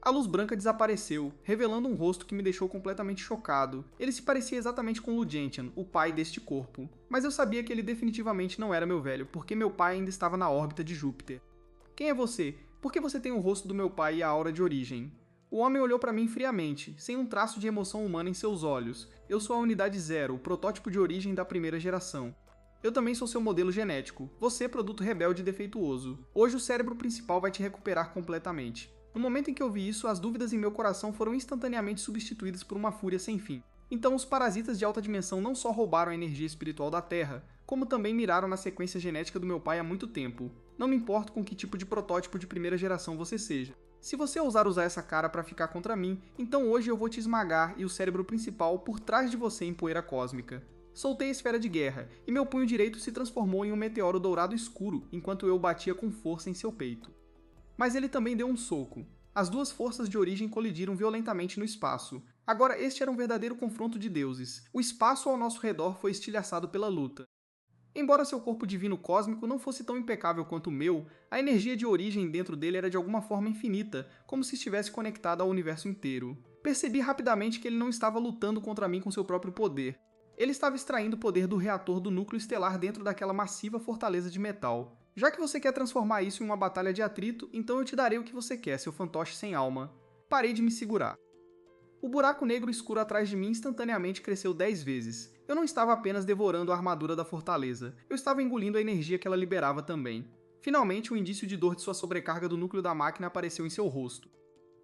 A luz branca desapareceu, revelando um rosto que me deixou completamente chocado. Ele se parecia exatamente com Lu Gentian, o pai deste corpo. Mas eu sabia que ele definitivamente não era meu velho, porque meu pai ainda estava na órbita de Júpiter. Quem é você? Por que você tem o rosto do meu pai e a aura de origem? O homem olhou para mim friamente, sem um traço de emoção humana em seus olhos. Eu sou a Unidade Zero, o protótipo de origem da primeira geração. Eu também sou seu modelo genético. Você, produto rebelde e defeituoso. Hoje o cérebro principal vai te recuperar completamente. No momento em que eu vi isso, as dúvidas em meu coração foram instantaneamente substituídas por uma fúria sem fim. Então os parasitas de alta dimensão não só roubaram a energia espiritual da Terra, como também miraram na sequência genética do meu pai há muito tempo. Não me importo com que tipo de protótipo de primeira geração você seja. Se você ousar usar essa cara para ficar contra mim, então hoje eu vou te esmagar e o cérebro principal por trás de você em poeira cósmica. Soltei a esfera de guerra, e meu punho direito se transformou em um meteoro dourado escuro, enquanto eu batia com força em seu peito. Mas ele também deu um soco. As duas forças de origem colidiram violentamente no espaço. Agora este era um verdadeiro confronto de deuses. O espaço ao nosso redor foi estilhaçado pela luta. Embora seu corpo divino cósmico não fosse tão impecável quanto o meu, a energia de origem dentro dele era de alguma forma infinita, como se estivesse conectada ao universo inteiro. Percebi rapidamente que ele não estava lutando contra mim com seu próprio poder. Ele estava extraindo o poder do reator do núcleo estelar dentro daquela massiva fortaleza de metal. Já que você quer transformar isso em uma batalha de atrito, então eu te darei o que você quer, seu fantoche sem alma. Parei de me segurar. O buraco negro escuro atrás de mim instantaneamente cresceu 10 vezes. Eu não estava apenas devorando a armadura da fortaleza, eu estava engolindo a energia que ela liberava também. Finalmente, um indício de dor de sua sobrecarga do núcleo da máquina apareceu em seu rosto.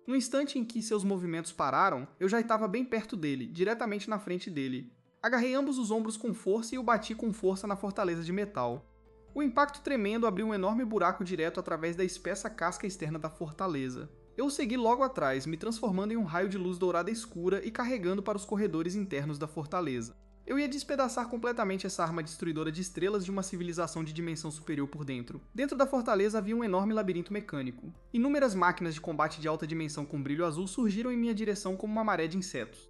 No instante em que seus movimentos pararam, eu já estava bem perto dele, diretamente na frente dele. Agarrei ambos os ombros com força e o bati com força na fortaleza de metal. O impacto tremendo abriu um enorme buraco direto através da espessa casca externa da fortaleza. Eu o segui logo atrás, me transformando em um raio de luz dourada escura e carregando para os corredores internos da fortaleza. Eu ia despedaçar completamente essa arma destruidora de estrelas de uma civilização de dimensão superior por dentro. Dentro da fortaleza havia um enorme labirinto mecânico. Inúmeras máquinas de combate de alta dimensão com brilho azul surgiram em minha direção como uma maré de insetos.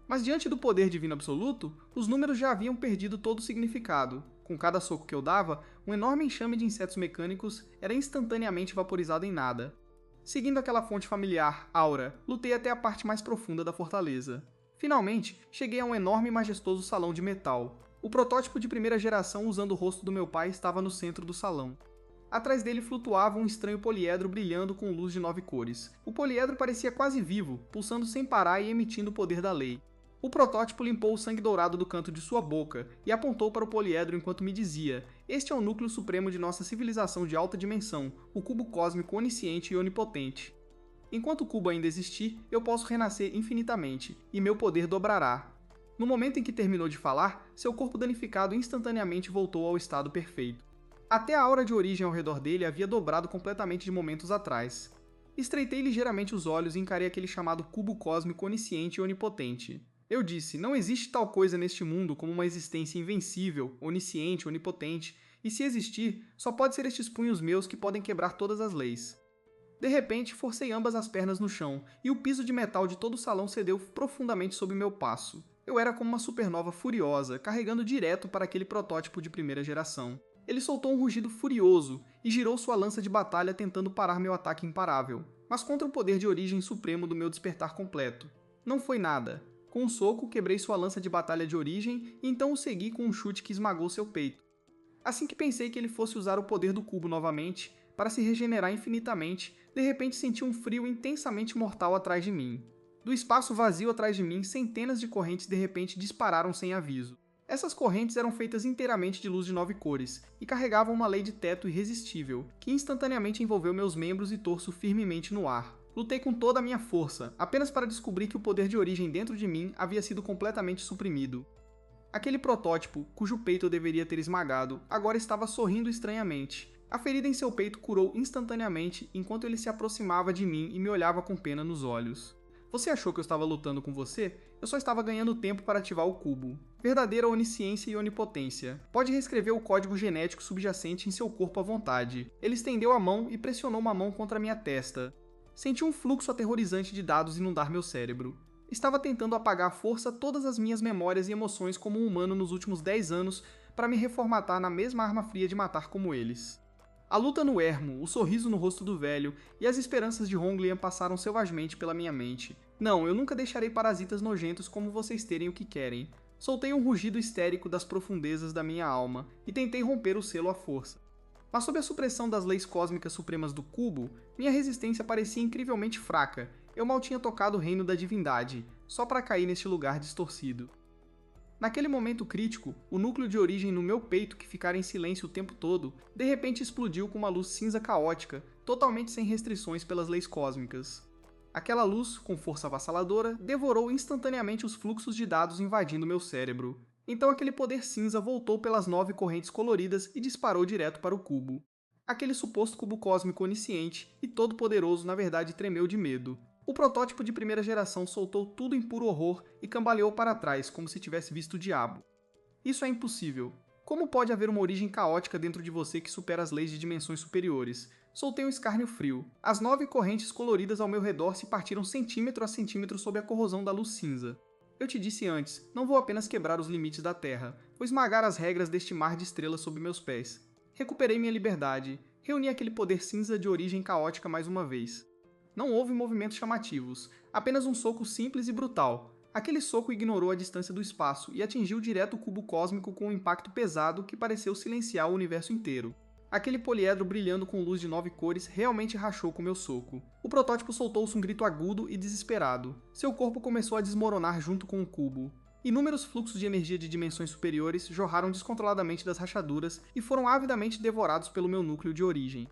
Mas diante do poder divino absoluto, os números já haviam perdido todo o significado. Com cada soco que eu dava, um enorme enxame de insetos mecânicos era instantaneamente vaporizado em nada. Seguindo aquela fonte familiar, Aura, lutei até a parte mais profunda da fortaleza. Finalmente, cheguei a um enorme e majestoso salão de metal. O protótipo de primeira geração usando o rosto do meu pai estava no centro do salão. Atrás dele flutuava um estranho poliedro brilhando com luz de 9 cores. O poliedro parecia quase vivo, pulsando sem parar e emitindo o poder da lei. O protótipo limpou o sangue dourado do canto de sua boca e apontou para o poliedro enquanto me dizia: "Este é o núcleo supremo de nossa civilização de alta dimensão, o cubo cósmico onisciente e onipotente. Enquanto o cubo ainda existir, eu posso renascer infinitamente, e meu poder dobrará." No momento em que terminou de falar, seu corpo danificado instantaneamente voltou ao estado perfeito. Até a aura de origem ao redor dele havia dobrado completamente de momentos atrás. Estreitei ligeiramente os olhos e encarei aquele chamado cubo cósmico onisciente e onipotente. Eu disse: "Não existe tal coisa neste mundo como uma existência invencível, onisciente, onipotente, e se existir, só pode ser estes punhos meus que podem quebrar todas as leis." De repente, forcei ambas as pernas no chão, e o piso de metal de todo o salão cedeu profundamente sob meu passo. Eu era como uma supernova furiosa, carregando direto para aquele protótipo de primeira geração. Ele soltou um rugido furioso e girou sua lança de batalha tentando parar meu ataque imparável, mas contra o poder de origem supremo do meu despertar completo. Não foi nada. Com um soco, quebrei sua lança de batalha de origem e então o segui com um chute que esmagou seu peito. Assim que pensei que ele fosse usar o poder do cubo novamente, para se regenerar infinitamente, de repente senti um frio intensamente mortal atrás de mim. Do espaço vazio atrás de mim, centenas de correntes de repente dispararam sem aviso. Essas correntes eram feitas inteiramente de luz de 9 cores, e carregavam uma lei de teto irresistível, que instantaneamente envolveu meus membros e torso firmemente no ar. Lutei com toda a minha força, apenas para descobrir que o poder de origem dentro de mim havia sido completamente suprimido. Aquele protótipo, cujo peito eu deveria ter esmagado, agora estava sorrindo estranhamente. A ferida em seu peito curou instantaneamente enquanto ele se aproximava de mim e me olhava com pena nos olhos. "Você achou que eu estava lutando com você? Eu só estava ganhando tempo para ativar o cubo. Verdadeira onisciência e onipotência. Pode reescrever o código genético subjacente em seu corpo à vontade." Ele estendeu a mão e pressionou uma mão contra minha testa. Senti um fluxo aterrorizante de dados inundar meu cérebro. Estava tentando apagar à força todas as minhas memórias e emoções como um humano nos últimos 10 anos para me reformatar na mesma arma fria de matar como eles. A luta no ermo, o sorriso no rosto do velho e as esperanças de Honglian passaram selvagemente pela minha mente. Não, eu nunca deixarei parasitas nojentos como vocês terem o que querem. Soltei um rugido histérico das profundezas da minha alma e tentei romper o selo à força. Mas sob a supressão das leis cósmicas supremas do cubo, minha resistência parecia incrivelmente fraca. Eu mal tinha tocado o reino da divindade, só para cair neste lugar distorcido. Naquele momento crítico, o núcleo de origem no meu peito, que ficara em silêncio o tempo todo, de repente explodiu com uma luz cinza caótica, totalmente sem restrições pelas leis cósmicas. Aquela luz, com força avassaladora, devorou instantaneamente os fluxos de dados invadindo meu cérebro. Então aquele poder cinza voltou pelas 9 correntes coloridas e disparou direto para o cubo. Aquele suposto cubo cósmico onisciente e todo-poderoso na verdade tremeu de medo. O protótipo de primeira geração soltou tudo em puro horror e cambaleou para trás como se tivesse visto o diabo. Isso é impossível. Como pode haver uma origem caótica dentro de você que supera as leis de dimensões superiores? Soltei um escárnio frio. As 9 correntes coloridas ao meu redor se partiram centímetro a centímetro sob a corrosão da luz cinza. Eu te disse antes, não vou apenas quebrar os limites da Terra, vou esmagar as regras deste mar de estrelas sob meus pés. Recuperei minha liberdade, reuni aquele poder cinza de origem caótica mais uma vez. Não houve movimentos chamativos, apenas um soco simples e brutal. Aquele soco ignorou a distância do espaço e atingiu direto o cubo cósmico com um impacto pesado que pareceu silenciar o universo inteiro. Aquele poliedro brilhando com luz de 9 cores realmente rachou com meu soco. O protótipo soltou-se um grito agudo e desesperado. Seu corpo começou a desmoronar junto com o cubo. Inúmeros fluxos de energia de dimensões superiores jorraram descontroladamente das rachaduras e foram avidamente devorados pelo meu núcleo de origem.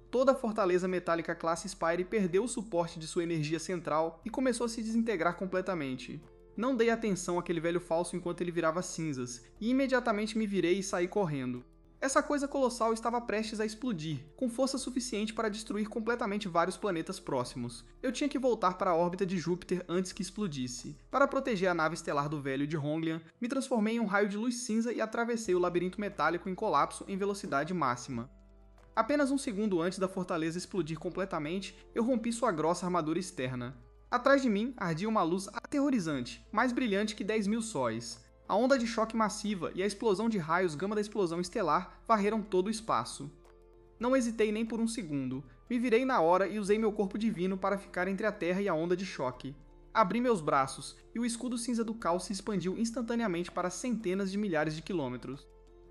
Toda a fortaleza metálica classe Spire perdeu o suporte de sua energia central e começou a se desintegrar completamente. Não dei atenção àquele velho falso enquanto ele virava cinzas, e imediatamente me virei e saí correndo. Essa coisa colossal estava prestes a explodir, com força suficiente para destruir completamente vários planetas próximos. Eu tinha que voltar para a órbita de Júpiter antes que explodisse. Para proteger a nave estelar do velho de Honglian, me transformei em um raio de luz cinza e atravessei o labirinto metálico em colapso em velocidade máxima. Apenas um segundo antes da fortaleza explodir completamente, eu rompi sua grossa armadura externa. Atrás de mim ardia uma luz aterrorizante, mais brilhante que 10.000 sóis. A onda de choque massiva e a explosão de raios gama da explosão estelar varreram todo o espaço. Não hesitei nem por um segundo. Me virei na hora e usei meu corpo divino para ficar entre a Terra e a onda de choque. Abri meus braços, e o escudo cinza do caos se expandiu instantaneamente para centenas de milhares de quilômetros.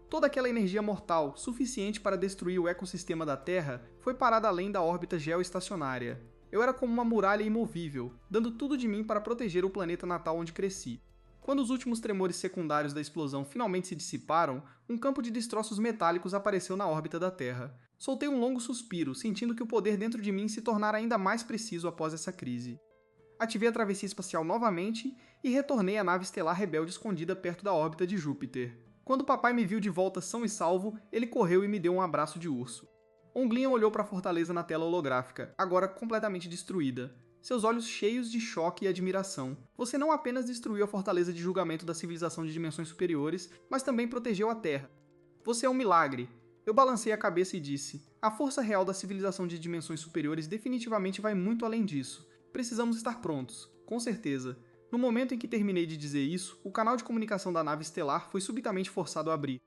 Toda aquela energia mortal, suficiente para destruir o ecossistema da Terra, foi parada além da órbita geoestacionária. Eu era como uma muralha imovível, dando tudo de mim para proteger o planeta natal onde cresci. Quando os últimos tremores secundários da explosão finalmente se dissiparam, um campo de destroços metálicos apareceu na órbita da Terra. Soltei um longo suspiro, sentindo que o poder dentro de mim se tornara ainda mais preciso após essa crise. Ativei a travessia espacial novamente e retornei à nave estelar rebelde escondida perto da órbita de Júpiter. Quando papai me viu de volta são e salvo, ele correu e me deu um abraço de urso. Onglian olhou para a fortaleza na tela holográfica, agora completamente destruída. Seus olhos cheios de choque e admiração. Você não apenas destruiu a fortaleza de julgamento da civilização de dimensões superiores, mas também protegeu a Terra. Você é um milagre. Eu balancei a cabeça e disse, a força real da civilização de dimensões superiores definitivamente vai muito além disso. Precisamos estar prontos, com certeza. No momento em que terminei de dizer isso, o canal de comunicação da nave estelar foi subitamente forçado a abrir.